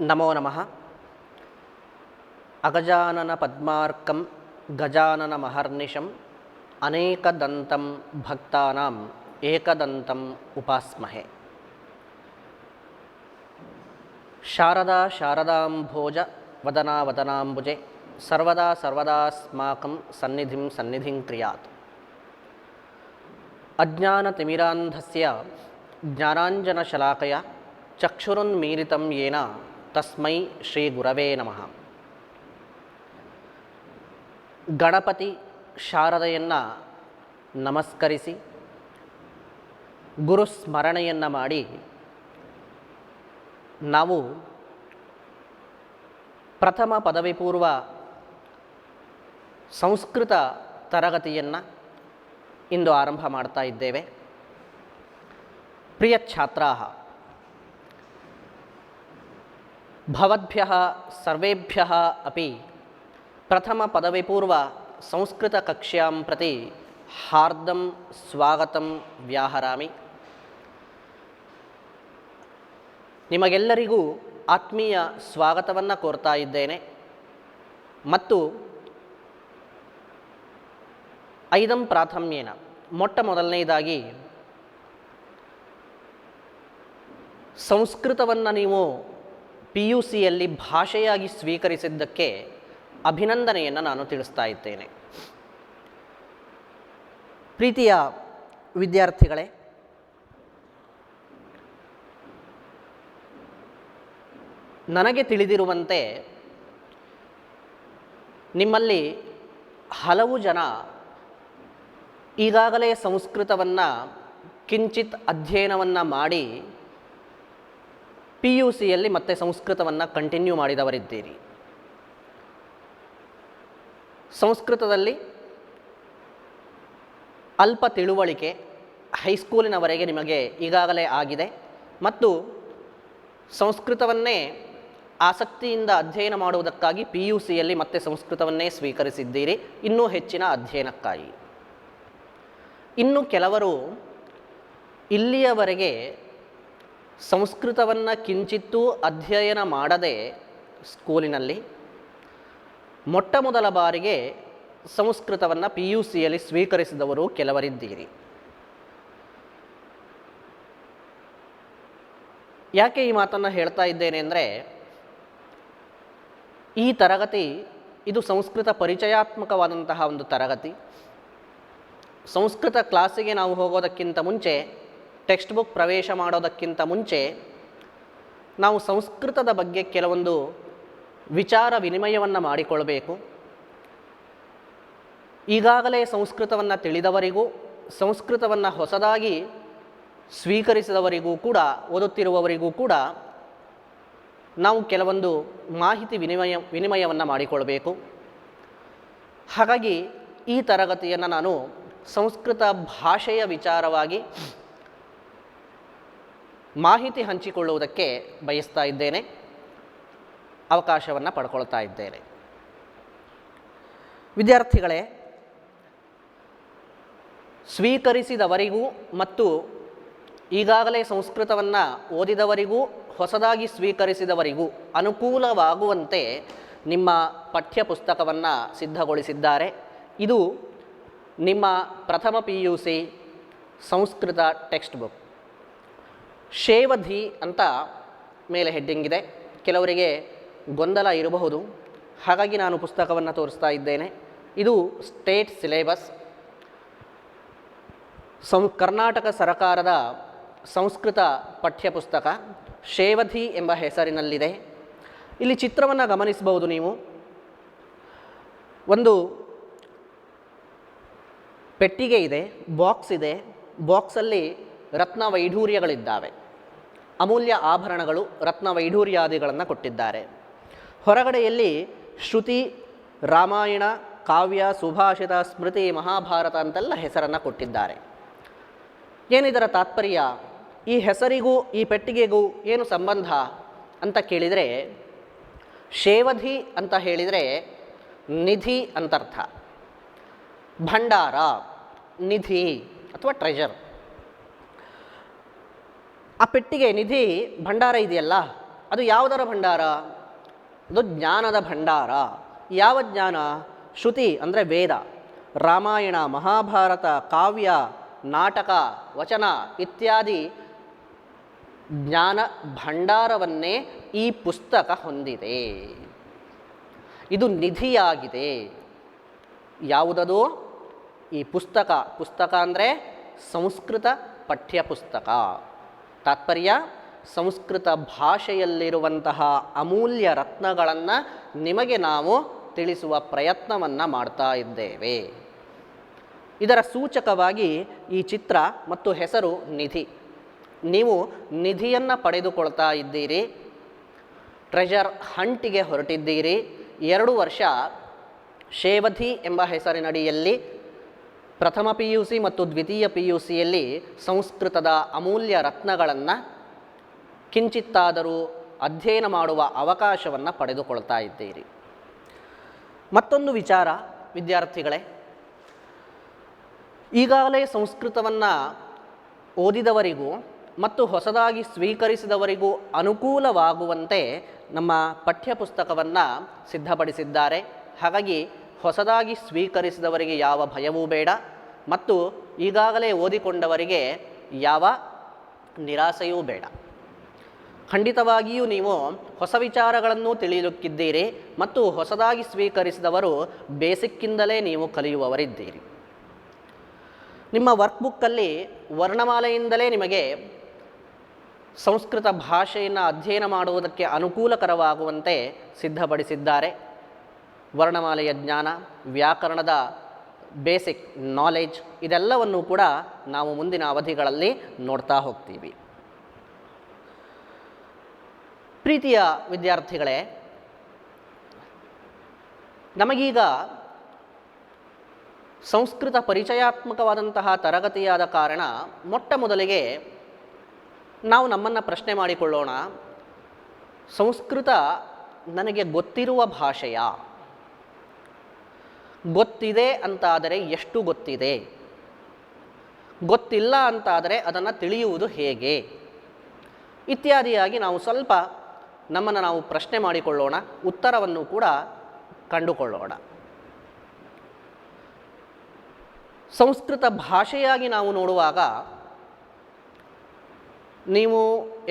ನಮೋ ನಮಃ. ಅಗಜಾನನ ಪದ್ಮಾರ್ಕಂ ಗಜಾನನ ಮಹರ್ನಿಶಂ ಅನೇಕದಂತಂ ಭಕ್ತಾನಾಂ ಏಕದಂತಂ ಉಪಾಸ್ಮಹೆ. ಶಾರದಾ ಶಾರದಾಂಭೋಜ ವದನಾ ವದನಾಂಬುಜೆ ಸರ್ವದಾ ಸರ್ವದಾಸ್ಮಾಕಂ ಸನ್ನಿಧಿಂ ಸನ್ನಿಧಿಂ ಕ್ರಿಯಾತ್. ಅಜ್ಞಾನತಿಮಿರಾಂಧಸ್ಯ ಜ್ಞಾನಾಂಜನಶಲಾಕಯ ಚಕ್ಷುರುನ್ಮೀಲಿತಂ ಯೇನ ತಸ್ಮೈ ಶ್ರೀ ಗುರವೇ ನಮಃ. ಗಣಪತಿ ಶಾರದೆಯನ್ನು ನಮಸ್ಕರಿಸಿ ಗುರು ಸ್ಮರಣೆಯನ್ನು ಮಾಡಿ ನಾವು ಪ್ರಥಮ ಪದವಿ ಪೂರ್ವ ಸಂಸ್ಕೃತ ತರಗತಿಯನ್ನು ಇಂದು ಆರಂಭ ಮಾಡ್ತಾ ಇದ್ದೇವೆ. ಪ್ರಿಯ ಛಾತ್ರಾಃ, ಭವದ್ಭ್ಯಃ ಸರ್ವೇಭ್ಯಃ ಅಪಿ ಪ್ರಥಮ ಪದವಿ ಪೂರ್ವ ಸಂಸ್ಕೃತ ಕಕ್ಷ್ಯಾಂ ಪ್ರತಿ ಹಾರ್ದಂ ಸ್ವಾಗತಂ ವ್ಯಾಹರಾಮಿ. ನಿಮಗೆಲ್ಲರಿಗೂ ಆತ್ಮೀಯ ಸ್ವಾಗತವನ್ನು ಕೋರ್ತಾ ಇದ್ದೇನೆ ಮತ್ತು ಐದಂ ಪ್ರಾಥಮ್ಯೇನ ಮೊಟ್ಟ ಮೊದಲನೆಯದಾಗಿ ಸಂಸ್ಕೃತವನ್ನು ನೀವು PUCಯಲ್ಲಿ ಭಾಷೆಯಾಗಿ ಸ್ವೀಕರಿಸಿದ್ದಕ್ಕೆ ಅಭಿನಂದನೆಯನ್ನು ನಾನು ತಿಳಿಸ್ತಾ ಇದ್ದೇನೆ. ಪ್ರೀತಿಯ ವಿದ್ಯಾರ್ಥಿಗಳೇ, ನನಗೆ ತಿಳಿದಿರುವಂತೆ ನಿಮ್ಮಲ್ಲಿ ಹಲವು ಜನ ಈಗಾಗಲೇ ಸಂಸ್ಕೃತವನ್ನು ಕಿಂಚಿತ್ ಅಧ್ಯಯನವನ್ನು ಮಾಡಿ PUCಯಲ್ಲಿ ಮತ್ತೆ ಸಂಸ್ಕೃತವನ್ನು ಕಂಟಿನ್ಯೂ ಮಾಡಿದವರಿದ್ದೀರಿ. ಸಂಸ್ಕೃತದಲ್ಲಿ ಅಲ್ಪ ತಿಳುವಳಿಕೆ ಹೈಸ್ಕೂಲಿನವರೆಗೆ ನಿಮಗೆ ಈಗಾಗಲೇ ಆಗಿದೆ ಮತ್ತು ಸಂಸ್ಕೃತವನ್ನೇ ಆಸಕ್ತಿಯಿಂದ ಅಧ್ಯಯನ ಮಾಡುವುದಕ್ಕಾಗಿ PUCಯಲ್ಲಿ ಮತ್ತೆ ಸಂಸ್ಕೃತವನ್ನೇ ಸ್ವೀಕರಿಸಿದ್ದೀರಿ, ಇನ್ನೂ ಹೆಚ್ಚಿನ ಅಧ್ಯಯನಕ್ಕಾಗಿ. ಇನ್ನು ಕೆಲವರು ಇಲ್ಲಿಯವರೆಗೆ ಸಂಸ್ಕೃತವನ್ನು ಕಿಂಚಿತ್ತೂ ಅಧ್ಯಯನ ಮಾಡದೆ ಸ್ಕೂಲಿನಲ್ಲಿ ಮೊಟ್ಟ ಮೊದಲ ಬಾರಿಗೆ ಸಂಸ್ಕೃತವನ್ನು PUCಯಲ್ಲಿ ಸ್ವೀಕರಿಸಿದವರು ಕೆಲವರಿದ್ದೀರಿ. ಯಾಕೆ ಈ ಮಾತನ್ನು ಹೇಳ್ತಾ ಇದ್ದೇನೆ ಅಂದರೆ, ಈ ತರಗತಿ ಇದು ಸಂಸ್ಕೃತ ಪರಿಚಯಾತ್ಮಕವಾದಂತಹ ಒಂದು ತರಗತಿ. ಸಂಸ್ಕೃತ ಕ್ಲಾಸಿಗೆ ನಾವು ಹೋಗೋದಕ್ಕಿಂತ ಮುಂಚೆ, ಟೆಕ್ಸ್ಟ್ ಬುಕ್ ಪ್ರವೇಶ ಮಾಡೋದಕ್ಕಿಂತ ಮುಂಚೆ ನಾವು ಸಂಸ್ಕೃತದ ಬಗ್ಗೆ ಕೆಲವೊಂದು ವಿಚಾರ ವಿನಿಮಯವನ್ನು ಮಾಡಿಕೊಳ್ಬೇಕು. ಈಗಾಗಲೇ ಸಂಸ್ಕೃತವನ್ನು ತಿಳಿದವರಿಗೂ ಸಂಸ್ಕೃತವನ್ನು ಹೊಸದಾಗಿ ಸ್ವೀಕರಿಸಿದವರಿಗೂ ಕೂಡ, ಓದುತ್ತಿರುವವರಿಗೂ ಕೂಡ ನಾವು ಕೆಲವೊಂದು ಮಾಹಿತಿ ವಿನಿಮಯವನ್ನು ಮಾಡಿಕೊಳ್ಬೇಕು. ಹಾಗಾಗಿ ಈ ತರಗತಿಯನ್ನು ನಾನು ಸಂಸ್ಕೃತ ಭಾಷೆಯ ವಿಚಾರವಾಗಿ ಮಾಹಿತಿ ಹಂಚಿಕೊಳ್ಳುವುದಕ್ಕೆ ಬಯಸ್ತಾ ಇದ್ದೇನೆ, ಅವಕಾಶವನ್ನು ಪಡ್ಕೊಳ್ತಾ ಇದ್ದೇನೆ. ವಿದ್ಯಾರ್ಥಿಗಳೇ, ಸ್ವೀಕರಿಸಿದವರಿಗೂ ಮತ್ತು ಈಗಾಗಲೇ ಸಂಸ್ಕೃತವನ್ನು ಓದಿದವರಿಗೂ ಹೊಸದಾಗಿ ಸ್ವೀಕರಿಸಿದವರಿಗೂ ಅನುಕೂಲವಾಗುವಂತೆ ನಿಮ್ಮ ಪಠ್ಯಪುಸ್ತಕವನ್ನು ಸಿದ್ಧಗೊಳಿಸಿದ್ದಾರೆ. ಇದು ನಿಮ್ಮ ಪ್ರಥಮ PUC ಸಂಸ್ಕೃತ ಟೆಕ್ಸ್ಟ್ ಬುಕ್. ಶೇವಧಿ ಅಂತ ಮೇಲೆ ಹೆಡ್ಡಿಂಗ್ ಇದೆ. ಕೆಲವರಿಗೆ ಗೊಂದಲ ಇರಬಹುದು, ಹಾಗಾಗಿ ನಾನು ಪುಸ್ತಕವನ್ನು ತೋರಿಸ್ತಾ ಇದ್ದೇನೆ. ಇದು ಸ್ಟೇಟ್ ಸಿಲೆಬಸ್, ಕರ್ನಾಟಕ ಸರಕಾರದ ಸಂಸ್ಕೃತ ಪಠ್ಯಪುಸ್ತಕ ಶೇವಧಿ ಎಂಬ ಹೆಸರಿನಲ್ಲಿದೆ. ಇಲ್ಲಿ ಚಿತ್ರವನ್ನು ಗಮನಿಸಬಹುದು ನೀವು. ಒಂದು ಪೆಟ್ಟಿಗೆ ಇದೆ, ಬಾಕ್ಸ್ ಇದೆ. ಬಾಕ್ಸಲ್ಲಿ ರತ್ನ ವೈಢೂರ್ಯಗಳಿದ್ದಾವೆ, ಅಮೂಲ್ಯ ಆಭರಣಗಳು, ರತ್ನ ವೈಢೂರ್ಯಾದಿಗಳನ್ನು ಕೊಟ್ಟಿದ್ದಾರೆ. ಹೊರಗಡೆಯಲ್ಲಿ ಶ್ರುತಿ, ರಾಮಾಯಣ, ಕಾವ್ಯ, ಸುಭಾಷಿತ, ಸ್ಮೃತಿ, ಮಹಾಭಾರತ ಅಂತೆಲ್ಲ ಹೆಸರನ್ನು ಕೊಟ್ಟಿದ್ದಾರೆ. ಏನಿದರ ತಾತ್ಪರ್ಯ? ಈ ಹೆಸರಿಗೂ ಈ ಪೆಟ್ಟಿಗೆಗೂ ಏನು ಸಂಬಂಧ ಅಂತ ಕೇಳಿದರೆ, ಶೇವಧಿ ಅಂತ ಹೇಳಿದರೆ ನಿಧಿ ಅಂತರ್ಥ. ಭಂಡಾರ, ನಿಧಿ ಅಥವಾ ಟ್ರೆಜರ್. ಆ ಪೆಟ್ಟಿಗೆ, ನಿಧಿ, ಭಂಡಾರ ಇದೆಯಲ್ಲ, ಅದು ಯಾವುದರ ಭಂಡಾರ? ಅದು ಜ್ಞಾನದ ಭಂಡಾರ. ಯಾವ ಜ್ಞಾನ? ಶ್ರುತಿ ಅಂದರೆ ವೇದ, ರಾಮಾಯಣ, ಮಹಾಭಾರತ, ಕಾವ್ಯ, ನಾಟಕ, ವಚನ ಇತ್ಯಾದಿ ಜ್ಞಾನ ಭಂಡಾರವನ್ನೇ ಈ ಪುಸ್ತಕ ಹೊಂದಿದೆ. ಇದು ನಿಧಿಯಾಗಿದೆ. ಯಾವುದದು? ಈ ಪುಸ್ತಕ. ಪುಸ್ತಕ ಅಂದರೆ ಸಂಸ್ಕೃತ ಪಠ್ಯಪುಸ್ತಕ. ತಾತ್ಪರ್ಯ, ಸಂಸ್ಕೃತ ಭಾಷೆಯಲ್ಲಿರುವಂತಹ ಅಮೂಲ್ಯ ರತ್ನಗಳನ್ನು ನಿಮಗೆ ನಾವು ತಿಳಿಸುವ ಪ್ರಯತ್ನವನ್ನು ಮಾಡ್ತಾ ಇದ್ದೇವೆ. ಇದರ ಸೂಚಕವಾಗಿ ಈ ಚಿತ್ರ ಮತ್ತು ಹೆಸರು ನಿಧಿ. ನೀವು ನಿಧಿಯನ್ನು ಪಡೆದುಕೊಳ್ತಾ ಇದ್ದೀರಿ, ಟ್ರೆಜರ್ ಹಂಟಿಗೆ ಹೊರಟಿದ್ದೀರಿ. 2 ವರ್ಷ ಶೇವಧಿ ಎಂಬ ಹೆಸರಿನಡಿಯಲ್ಲಿ ಪ್ರಥಮ PUC ಮತ್ತು ದ್ವಿತೀಯ PUCಯಲ್ಲಿ ಸಂಸ್ಕೃತದ ಅಮೂಲ್ಯ ರತ್ನಗಳನ್ನು ಕಿಂಚಿತ್ತಾದರೂ ಅಧ್ಯಯನ ಮಾಡುವ ಅವಕಾಶವನ್ನು ಪಡೆದುಕೊಳ್ತಾ ಇದ್ದೀರಿ. ಮತ್ತೊಂದು ವಿಚಾರ ವಿದ್ಯಾರ್ಥಿಗಳೇ, ಈಗಾಗಲೇ ಸಂಸ್ಕೃತವನ್ನು ಓದಿದವರಿಗೂ ಮತ್ತು ಹೊಸದಾಗಿ ಸ್ವೀಕರಿಸಿದವರಿಗೂ ಅನುಕೂಲವಾಗುವಂತೆ ನಮ್ಮ ಪಠ್ಯಪುಸ್ತಕವನ್ನು ಸಿದ್ಧಪಡಿಸಿದ್ದಾರೆ. ಹಾಗಾಗಿ ಹೊಸದಾಗಿ ಸ್ವೀಕರಿಸಿದವರಿಗೆ ಯಾವ ಭಯವೂ ಬೇಡ ಮತ್ತು ಈಗಾಗಲೇ ಓದಿಕೊಂಡವರಿಗೆ ಯಾವ ನಿರಾಸೆಯೂ ಬೇಡ. ಖಂಡಿತವಾಗಿಯೂ ನೀವು ಹೊಸ ವಿಚಾರಗಳನ್ನು ತಿಳಿಯಲಿಕ್ಕಿದ್ದೀರಿ ಮತ್ತು ಹೊಸದಾಗಿ ಸ್ವೀಕರಿಸಿದವರು ಬೇಸಿಕ್ಕಿಂದಲೇ ನೀವು ಕಲಿಯುವವರಿದ್ದೀರಿ. ನಿಮ್ಮ ವರ್ಕ್ಬುಕ್ಕಲ್ಲಿ ವರ್ಣಮಾಲೆಯಿಂದಲೇ ನಿಮಗೆ ಸಂಸ್ಕೃತ ಭಾಷೆಯನ್ನು ಅಧ್ಯಯನ ಮಾಡುವುದಕ್ಕೆ ಅನುಕೂಲಕರವಾಗುವಂತೆ ಸಿದ್ಧಪಡಿಸಿದ್ದಾರೆ. ವರ್ಣಮಾಲೆಯ ಜ್ಞಾನ, ವ್ಯಾಕರಣದ ಬೇಸಿಕ್ ನಾಲೆಡ್ಜ್ ಇದೆಲ್ಲವನ್ನು ಕೂಡ ನಾವು ಮುಂದಿನ ಅವಧಿಗಳಲ್ಲಿ ನೋಡ್ತಾ ಹೋಗ್ತೀವಿ. ಪ್ರೀತಿಯ ವಿದ್ಯಾರ್ಥಿಗಳೇ, ನಮಗೀಗ ಸಂಸ್ಕೃತ ಪರಿಚಯಾತ್ಮಕವಾದಂತಹ ತರಗತಿಯಾದ ಕಾರಣ ಮೊಟ್ಟ ಮೊದಲಿಗೆ ನಾವು ನಮ್ಮನ್ನು ಪ್ರಶ್ನೆ ಮಾಡಿಕೊಳ್ಳೋಣ, ಸಂಸ್ಕೃತ ನನಗೆ ಗೊತ್ತಿರುವ ಭಾಷೆಯ? ಗೊತ್ತಿದೆ ಅಂತಾದರೆ ಎಷ್ಟು ಗೊತ್ತಿದೆ? ಗೊತ್ತಿಲ್ಲ ಅಂತಾದರೆ ಅದನ್ನು ತಿಳಿಯುವುದು ಹೇಗೆ? ಇತ್ಯಾದಿಯಾಗಿ ನಾವು ಸ್ವಲ್ಪ ನಮ್ಮನ್ನು ನಾವು ಪ್ರಶ್ನೆ ಮಾಡಿಕೊಳ್ಳೋಣ, ಉತ್ತರವನ್ನು ಕೂಡ ಕಂಡುಕೊಳ್ಳೋಣ. ಸಂಸ್ಕೃತ ಭಾಷೆಯಾಗಿ ನಾವು ನೋಡುವಾಗ, ನೀವು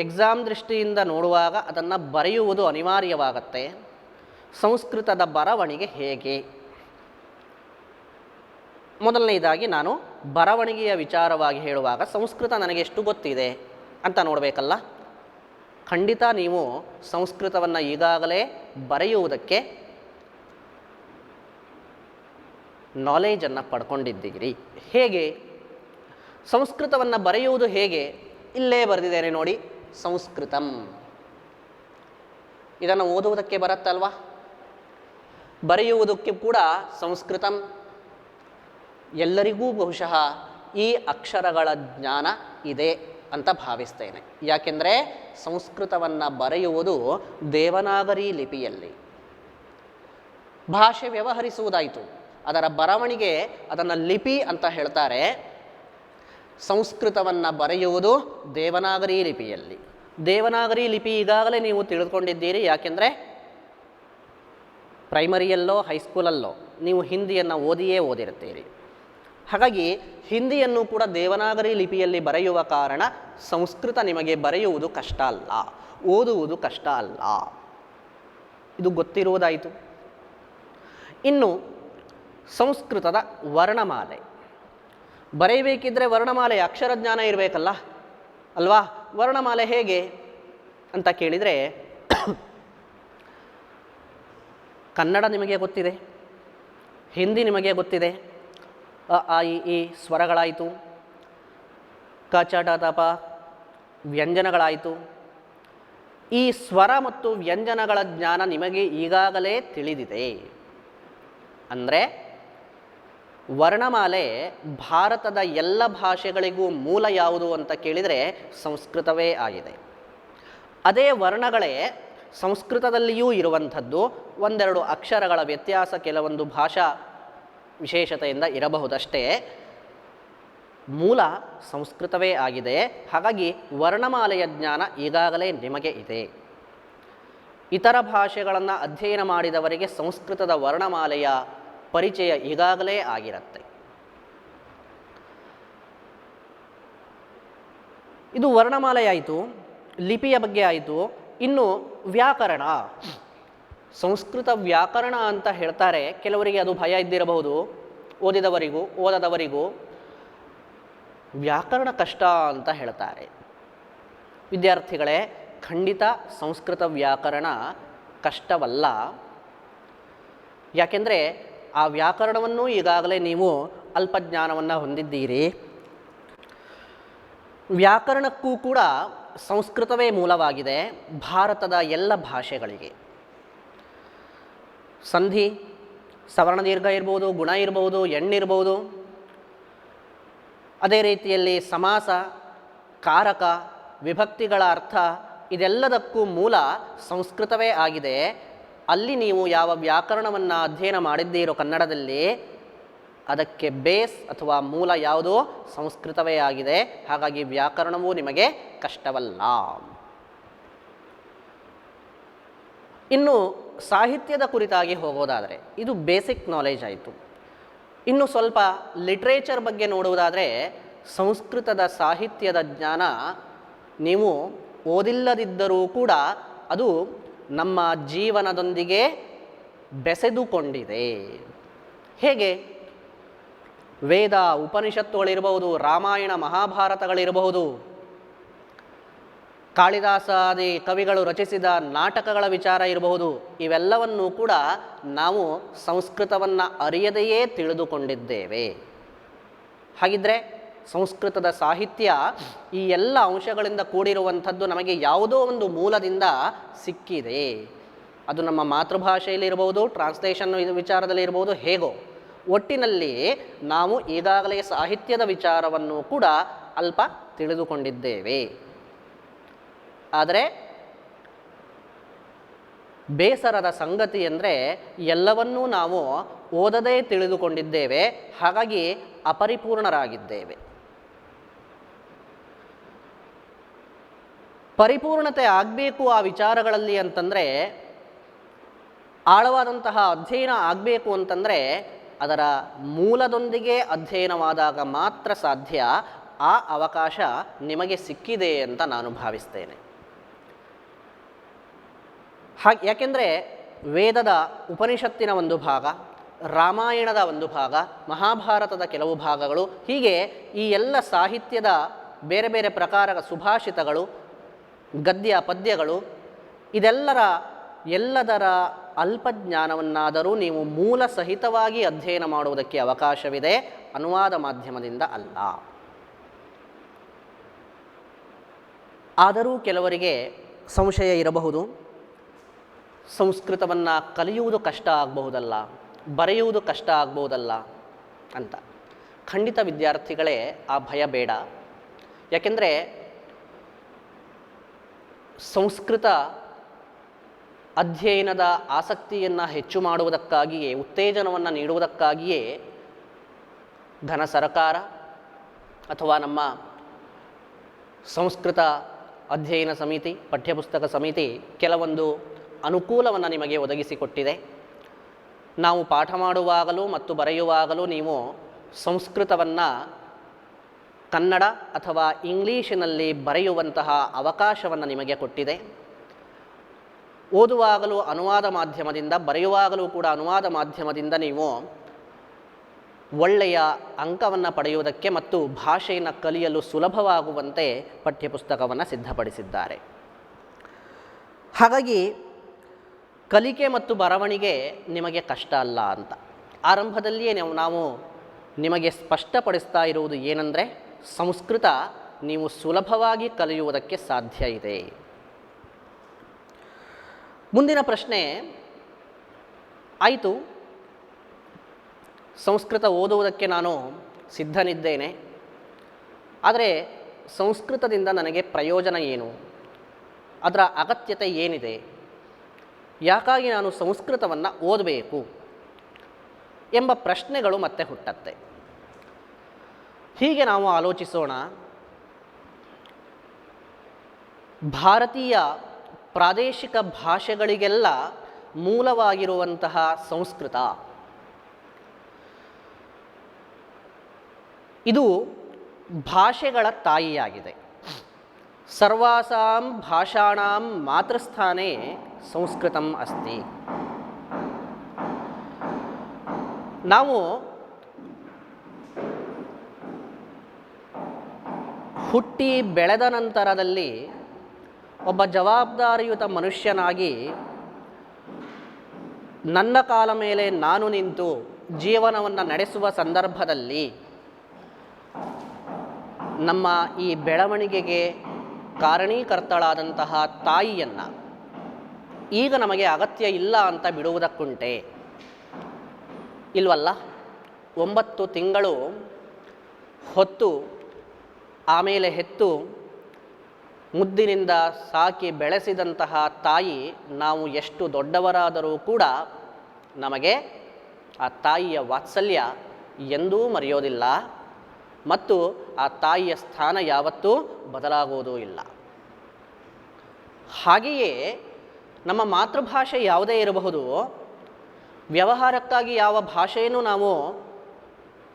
ಎಕ್ಸಾಮ್ ದೃಷ್ಟಿಯಿಂದ ನೋಡುವಾಗ ಅದನ್ನು ಬರೆಯುವುದು ಅನಿವಾರ್ಯವಾಗತ್ತೆ. ಸಂಸ್ಕೃತದ ಬರವಣಿಗೆ ಹೇಗೆ? ಮೊದಲನೆಯದಾಗಿ ನಾನು ಬರವಣಿಗೆಯ ವಿಚಾರವಾಗಿ ಹೇಳುವಾಗ ಸಂಸ್ಕೃತ ನನಗೆ ಎಷ್ಟು ಗೊತ್ತಿದೆ ಅಂತ ನೋಡಬೇಕಲ್ಲ. ಖಂಡಿತ ನೀವು ಸಂಸ್ಕೃತವನ್ನು ಈಗಾಗಲೇ ಬರೆಯುವುದಕ್ಕೆ ನಾಲೆಜನ್ನು ಪಡ್ಕೊಂಡಿದ್ದೀರಿ. ಹೇಗೆ ಸಂಸ್ಕೃತವನ್ನು ಬರೆಯುವುದು ಹೇಗೆ? ಇಲ್ಲೇ ಬರೆದಿದ್ದೇನೆ ನೋಡಿ, ಸಂಸ್ಕೃತಂ. ಇದನ್ನು ಓದುವುದಕ್ಕೆ ಬರುತ್ತಲ್ವಾ? ಬರೆಯುವುದಕ್ಕೆ ಕೂಡ ಸಂಸ್ಕೃತಂ. ಎಲ್ಲರಿಗೂ ಬಹುಶಃ ಈ ಅಕ್ಷರಗಳ ಜ್ಞಾನ ಇದೆ ಅಂತ ಭಾವಿಸ್ತೇನೆ. ಯಾಕೆಂದರೆ ಸಂಸ್ಕೃತವನ್ನು ಬರೆಯುವುದು ದೇವನಾಗರಿ ಲಿಪಿಯಲ್ಲಿ. ಭಾಷೆ ವ್ಯವಹರಿಸುವುದಾಯಿತು, ಅದರ ಬರವಣಿಗೆ ಅದನ್ನು ಲಿಪಿ ಅಂತ ಹೇಳ್ತಾರೆ. ಸಂಸ್ಕೃತವನ್ನು ಬರೆಯುವುದು ದೇವನಾಗರಿ ಲಿಪಿಯಲ್ಲಿ. ದೇವನಾಗರಿ ಲಿಪಿ ಈಗಾಗಲೇ ನೀವು ತಿಳಿದುಕೊಂಡಿದ್ದೀರಿ. ಯಾಕೆಂದರೆ ಪ್ರೈಮರಿಯಲ್ಲೋ ಹೈಸ್ಕೂಲಲ್ಲೋ ನೀವು ಹಿಂದಿಯನ್ನು ಓದಿರುತ್ತೀರಿ. ಹಾಗಾಗಿ ಹಿಂದಿಯನ್ನು ಕೂಡ ದೇವನಾಗರಿ ಲಿಪಿಯಲ್ಲಿ ಬರೆಯುವ ಕಾರಣ ಸಂಸ್ಕೃತ ನಿಮಗೆ ಬರೆಯುವುದು ಕಷ್ಟ ಅಲ್ಲ, ಓದುವುದು ಕಷ್ಟ ಅಲ್ಲ. ಇದು ಗೊತ್ತಿರುವುದಾಯಿತು. ಇನ್ನು ಸಂಸ್ಕೃತದ ವರ್ಣಮಾಲೆ ಬರೆಯಬೇಕಿದ್ದರೆ ವರ್ಣಮಾಲೆ ಅಕ್ಷರ ಜ್ಞಾನ ಇರಬೇಕಲ್ಲ ಅಲ್ವಾ? ವರ್ಣಮಾಲೆ ಹೇಗೆ ಅಂತ ಕೇಳಿದರೆ, ಕನ್ನಡ ನಿಮಗೆ ಗೊತ್ತಿದೆ, ಹಿಂದಿ ನಿಮಗೆ ಗೊತ್ತಿದೆ, ಅ ಆ ಇ ಈ ಸ್ವರಗಳಾಯಿತು, ಕ ಚ ಟ ತ ಪ ವ್ಯಂಜನಗಳಾಯಿತು. ಈ ಸ್ವರ ಮತ್ತು ವ್ಯಂಜನಗಳ ಜ್ಞಾನ ನಿಮಗೆ ಈಗಾಗಲೇ ತಿಳಿದಿದೆ. ಅಂದರೆ ವರ್ಣಮಾಲೆ ಭಾರತದ ಎಲ್ಲ ಭಾಷೆಗಳಿಗೂ ಮೂಲ ಯಾವುದು ಅಂತ ಕೇಳಿದರೆ ಸಂಸ್ಕೃತವೇ ಆಗಿದೆ. ಅದೇ ವರ್ಣಗಳೇ ಸಂಸ್ಕೃತದಲ್ಲಿಯೂ ಇರುವಂಥದ್ದು. ಒಂದೆರಡು ಅಕ್ಷರಗಳ ವ್ಯತ್ಯಾಸ ಕೆಲವೊಂದು ಭಾಷಾ ವಿಶೇಷತೆಯಿಂದ ಇರಬಹುದಷ್ಟೇ. ಮೂಲ ಸಂಸ್ಕೃತವೇ ಆಗಿದೆ. ಹಾಗಾಗಿ ವರ್ಣಮಾಲೆಯ ಜ್ಞಾನ ಈಗಾಗಲೇ ನಿಮಗೆ ಇದೆ. ಇತರ ಭಾಷೆಗಳನ್ನು ಅಧ್ಯಯನ ಮಾಡಿದವರಿಗೆ ಸಂಸ್ಕೃತದ ವರ್ಣಮಾಲೆಯ ಪರಿಚಯ ಈಗಾಗಲೇ ಆಗಿರುತ್ತೆ. ಇದು ವರ್ಣಮಾಲೆ ಆಯಿತು, ಲಿಪಿಯ ಬಗ್ಗೆ ಆಯಿತು. ಇನ್ನು ವ್ಯಾಕರಣ, ಸಂಸ್ಕೃತ ವ್ಯಾಕರಣ ಅಂತ ಹೇಳ್ತಾರೆ. ಕೆಲವರಿಗೆ ಅದು ಭಯ ಇದ್ದಿರಬಹುದು, ಓದಿದವರಿಗೂ ಓದದವರಿಗೂ. ವ್ಯಾಕರಣ ಕಷ್ಟ ಅಂತ ಹೇಳ್ತಾರೆ. ವಿದ್ಯಾರ್ಥಿಗಳೇ, ಖಂಡಿತ ಸಂಸ್ಕೃತ ವ್ಯಾಕರಣ ಕಷ್ಟವಲ್ಲ. ಯಾಕೆಂದರೆ ಆ ವ್ಯಾಕರಣವನ್ನು ಈಗಾಗಲೇ ನೀವು ಅಲ್ಪಜ್ಞಾನವನ್ನು ಹೊಂದಿದ್ದೀರಿ. ವ್ಯಾಕರಣಕ್ಕೂ ಕೂಡ ಸಂಸ್ಕೃತವೇ ಮೂಲವಾಗಿದೆ ಭಾರತದ ಎಲ್ಲ ಭಾಷೆಗಳಿಗೆ. ಸಂಧಿ, ಸವರ್ಣ ದೀರ್ಘ ಇರ್ಬೋದು, ಗುಣ ಇರ್ಬೋದು, ಎಣ್ಣಿರ್ಬೋದು. ಅದೇ ರೀತಿಯಲ್ಲಿ ಸಮಾಸ, ಕಾರಕ, ವಿಭಕ್ತಿಗಳ ಅರ್ಥ, ಇದೆಲ್ಲದಕ್ಕೂ ಮೂಲ ಸಂಸ್ಕೃತವೇ ಆಗಿದೆ. ಅಲ್ಲಿ ನೀವು ಯಾವ ವ್ಯಾಕರಣವನ್ನು ಅಧ್ಯಯನ ಮಾಡಿದ್ದೀರೋ ಕನ್ನಡದಲ್ಲಿ, ಅದಕ್ಕೆ ಬೇಸ್ ಅಥವಾ ಮೂಲ ಯಾವುದೋ ಸಂಸ್ಕೃತವೇ ಆಗಿದೆ. ಹಾಗಾಗಿ ವ್ಯಾಕರಣವೂ ನಿಮಗೆ ಕಷ್ಟವಲ್ಲ. ಇನ್ನು ಸಾಹಿತ್ಯದ ಕುರಿತಾಗಿ ಹೋಗೋದಾದರೆ ಇದು ಬೇಸಿಕ್ ನಾಲೆಜ್ ಆಯಿತು. ಇನ್ನು ಸ್ವಲ್ಪ ಲಿಟ್ರೇಚರ್ ಬಗ್ಗೆ ನೋಡುವುದಾದರೆ, ಸಂಸ್ಕೃತದ ಸಾಹಿತ್ಯದ ಜ್ಞಾನ ನೀವು ಓದಿಲ್ಲದಿದ್ದರೂ ಕೂಡ ಅದು ನಮ್ಮ ಜೀವನದೊಂದಿಗೆ ಬೆಸೆದುಕೊಂಡಿದೆ. ಹೇಗೆ? ವೇದ ಉಪನಿಷತ್ತುಗಳಿರಬಹುದು, ರಾಮಾಯಣ ಮಹಾಭಾರತಗಳಿರಬಹುದು, ಕಾಳಿದಾಸಾದಿ ಕವಿಗಳು ರಚಿಸಿದ ನಾಟಕಗಳ ವಿಚಾರ ಇರಬಹುದು. ಇವೆಲ್ಲವನ್ನೂ ಕೂಡ ನಾವು ಸಂಸ್ಕೃತವನ್ನು ಅರಿಯದೆಯೇ ತಿಳಿದುಕೊಂಡಿದ್ದೇವೆ. ಹಾಗಿದ್ದರೆ ಸಂಸ್ಕೃತದ ಸಾಹಿತ್ಯ ಈ ಎಲ್ಲ ಅಂಶಗಳಿಂದ ಕೂಡಿರುವಂಥದ್ದು ನಮಗೆ ಯಾವುದೋ ಒಂದು ಮೂಲದಿಂದ ಸಿಕ್ಕಿದೆ. ಅದು ನಮ್ಮ ಮಾತೃಭಾಷೆಯಲ್ಲಿರ್ಬೋದು, ಟ್ರಾನ್ಸ್ಲೇಷನ್ ವಿಚಾರದಲ್ಲಿ ಇರ್ಬೋದು, ಹೇಗೋ ಒಟ್ಟಿನಲ್ಲಿ ನಾವು ಈಗಾಗಲೇ ಸಾಹಿತ್ಯದ ವಿಚಾರವನ್ನು ಕೂಡ ಅಲ್ಪ ತಿಳಿದುಕೊಂಡಿದ್ದೇವೆ. ಆದರೆ ಬೇಸರದ ಸಂಗತಿ ಅಂದರೆ ಎಲ್ಲವನ್ನೂ ನಾವು ಓದದೇ ತಿಳಿದುಕೊಂಡಿದ್ದೇವೆ. ಹಾಗಾಗಿ ಅಪರಿಪೂರ್ಣರಾಗಿದ್ದೇವೆ. ಪರಿಪೂರ್ಣತೆ ಆಗಬೇಕು ಆ ವಿಚಾರಗಳಲ್ಲಿ ಅಂತಂದರೆ, ಆಳವಾದಂತಹ ಅಧ್ಯಯನ ಆಗಬೇಕು ಅಂತಂದರೆ ಅದರ ಮೂಲದೊಂದಿಗೆ ಅಧ್ಯಯನವಾದಾಗ ಮಾತ್ರ ಸಾಧ್ಯ. ಆ ಅವಕಾಶ ನಿಮಗೆ ಸಿಕ್ಕಿದೆ ಅಂತ ನಾನು ಭಾವಿಸ್ತೇನೆ. ಯಾಕೆಂದರೆ ವೇದದ ಉಪನಿಷತ್ತಿನ ಒಂದು ಭಾಗ, ರಾಮಾಯಣದ ಒಂದು ಭಾಗ, ಮಹಾಭಾರತದ ಕೆಲವು ಭಾಗಗಳು, ಹೀಗೆ ಈ ಎಲ್ಲ ಸಾಹಿತ್ಯದ ಬೇರೆ ಬೇರೆ ಪ್ರಕಾರದ ಸುಭಾಷಿತಗಳು, ಗದ್ಯ ಪದ್ಯಗಳು, ಎಲ್ಲದರ ಅಲ್ಪಜ್ಞಾನವನ್ನಾದರೂ ನೀವು ಮೂಲ ಸಹಿತವಾಗಿ ಅಧ್ಯಯನ ಮಾಡುವುದಕ್ಕೆ ಅವಕಾಶವಿದೆ, ಅನುವಾದ ಮಾಧ್ಯಮದಿಂದ ಅಲ್ಲ. ಆದರೂ ಕೆಲವರಿಗೆ ಸಂಶಯ ಇರಬಹುದು, ಸಂಸ್ಕೃತವನ್ನು ಕಲಿಯುವುದು ಕಷ್ಟ ಆಗಬಹುದಲ್ಲ, ಬರೆಯುವುದು ಕಷ್ಟ ಆಗಬಹುದಲ್ಲ ಅಂತ. ಖಂಡಿತ ವಿದ್ಯಾರ್ಥಿಗಳೇ, ಆ ಭಯ ಬೇಡ. ಯಾಕೆಂದರೆ ಸಂಸ್ಕೃತ ಅಧ್ಯಯನದ ಆಸಕ್ತಿಯನ್ನು ಹೆಚ್ಚು ಮಾಡುವುದಕ್ಕಾಗಿಯೇ, ಉತ್ತೇಜನವನ್ನು ನೀಡುವುದಕ್ಕಾಗಿಯೇ ಘನ ಸರ್ಕಾರ ಅಥವಾ ನಮ್ಮ ಸಂಸ್ಕೃತ ಅಧ್ಯಯನ ಸಮಿತಿ, ಪಠ್ಯಪುಸ್ತಕ ಸಮಿತಿ ಕೆಲವೊಂದು ಅನುಕೂಲವನ್ನು ನಿಮಗೆ ಒದಗಿಸಿಕೊಟ್ಟಿದೆ. ನಾವು ಪಾಠ ಮಾಡುವಾಗಲೂ ಮತ್ತು ಬರೆಯುವಾಗಲೂ ನೀವು ಸಂಸ್ಕೃತವನ್ನು ಕನ್ನಡ ಅಥವಾ ಇಂಗ್ಲೀಷಿನಲ್ಲಿ ಬರೆಯುವಂತಹ ಅವಕಾಶವನ್ನು ನಿಮಗೆ ಕೊಟ್ಟಿದೆ. ಓದುವಾಗಲೂ ಅನುವಾದ ಮಾಧ್ಯಮದಿಂದ, ಬರೆಯುವಾಗಲೂ ಕೂಡ ಅನುವಾದ ಮಾಧ್ಯಮದಿಂದ ನೀವು ಒಳ್ಳೆಯ ಅಂಕವನ್ನು ಪಡೆಯುವುದಕ್ಕೆ ಮತ್ತು ಭಾಷೆಯನ್ನು ಕಲಿಯಲು ಸುಲಭವಾಗುವಂತೆ ಪಠ್ಯಪುಸ್ತಕವನ್ನು ಸಿದ್ಧಪಡಿಸಿದ್ದಾರೆ. ಹಾಗಾಗಿ ಕಲಿಕೆ ಮತ್ತು ಬರವಣಿಗೆ ನಿಮಗೆ ಕಷ್ಟ ಅಲ್ಲ ಅಂತ ಆರಂಭದಲ್ಲಿಯೇ ನಾವು ನಿಮಗೆ ಸ್ಪಷ್ಟಪಡಿಸ್ತಾ ಇರುವುದು ಏನೆಂದರೆ, ಸಂಸ್ಕೃತ ನೀವು ಸುಲಭವಾಗಿ ಕಲಿಯುವುದಕ್ಕೆ ಸಾಧ್ಯ ಇದೆ. ಮುಂದಿನ ಪ್ರಶ್ನೆ, ಆಯಿತು ಸಂಸ್ಕೃತ ಓದುವುದಕ್ಕೆ ನಾನು ಸಿದ್ಧನಿದ್ದೇನೆ, ಆದರೆ ಸಂಸ್ಕೃತದಿಂದ ನನಗೆ ಪ್ರಯೋಜನ ಏನು, ಅದರ ಅಗತ್ಯತೆ ಏನಿದೆ, ಯಾಕಾಗಿ ನಾನು ಸಂಸ್ಕೃತವನ್ನು ಓದಬೇಕು ಎಂಬ ಪ್ರಶ್ನೆಗಳು ಮತ್ತೆ ಹುಟ್ಟತ್ತೆ. ಹೀಗೆ ನಾವು ಆಲೋಚಿಸೋಣ. ಭಾರತೀಯ ಪ್ರಾದೇಶಿಕ ಭಾಷೆಗಳಿಗೆಲ್ಲ ಮೂಲವಾಗಿರುವಂತಹ ಸಂಸ್ಕೃತ. ಇದು ಭಾಷೆಗಳ ತಾಯಿಯಾಗಿದೆ. ಸರ್ವಾಸಾಂ ಭಾಷಾಣಾಂ ಮಾತೃಸ್ಥಾನೇ ಸಂಸ್ಕೃತಂ ಅಸ್ತಿ. ನಾವು ಹುಟ್ಟಿ ಬೆಳೆದ ನಂತರದಲ್ಲಿ ಒಬ್ಬ ಜವಾಬ್ದಾರಿಯುತ ಮನುಷ್ಯನಾಗಿ ನನ್ನ ಕಾಲ ಮೇಲೆ ನಾನು ನಿಂತು ಜೀವನವನ್ನು ನಡೆಸುವ ಸಂದರ್ಭದಲ್ಲಿ ನಮ್ಮ ಈ ಬೆಳವಣಿಗೆಗೆ ಕಾರಣೀಕರ್ತಳಾದಂತಹ ತಾಯಿಯನ್ನು ಈಗ ನಮಗೆ ಅಗತ್ಯ ಇಲ್ಲ ಅಂತ ಬಿಡುವುದಕ್ಕುಂಟೆ? ಇಲ್ವಲ್ಲ. 9 ತಿಂಗಳು ಹೊತ್ತು ಆಮೇಲೆ ಹೆತ್ತು ಮುದ್ದಿನಿಂದ ಸಾಕಿ ಬೆಳೆಸಿದಂತಹ ತಾಯಿ ನಾವು ಎಷ್ಟು ದೊಡ್ಡವರಾದರೂ ಕೂಡ ನಮಗೆ ಆ ತಾಯಿಯ ವಾತ್ಸಲ್ಯ ಎಂದೂ ಮರೆಯೋದಿಲ್ಲ ಮತ್ತು ಆ ತಾಯಿಯ ಸ್ಥಾನ ಯಾವತ್ತೂ ಬದಲಾಗುವುದೂ ಇಲ್ಲ. ಹಾಗೆಯೇ ನಮ್ಮ ಮಾತೃಭಾಷೆ ಯಾವುದೇ ಇರಬಹುದು, ವ್ಯವಹಾರಕ್ಕಾಗಿ ಯಾವ ಭಾಷೆಯನ್ನು ನಾವು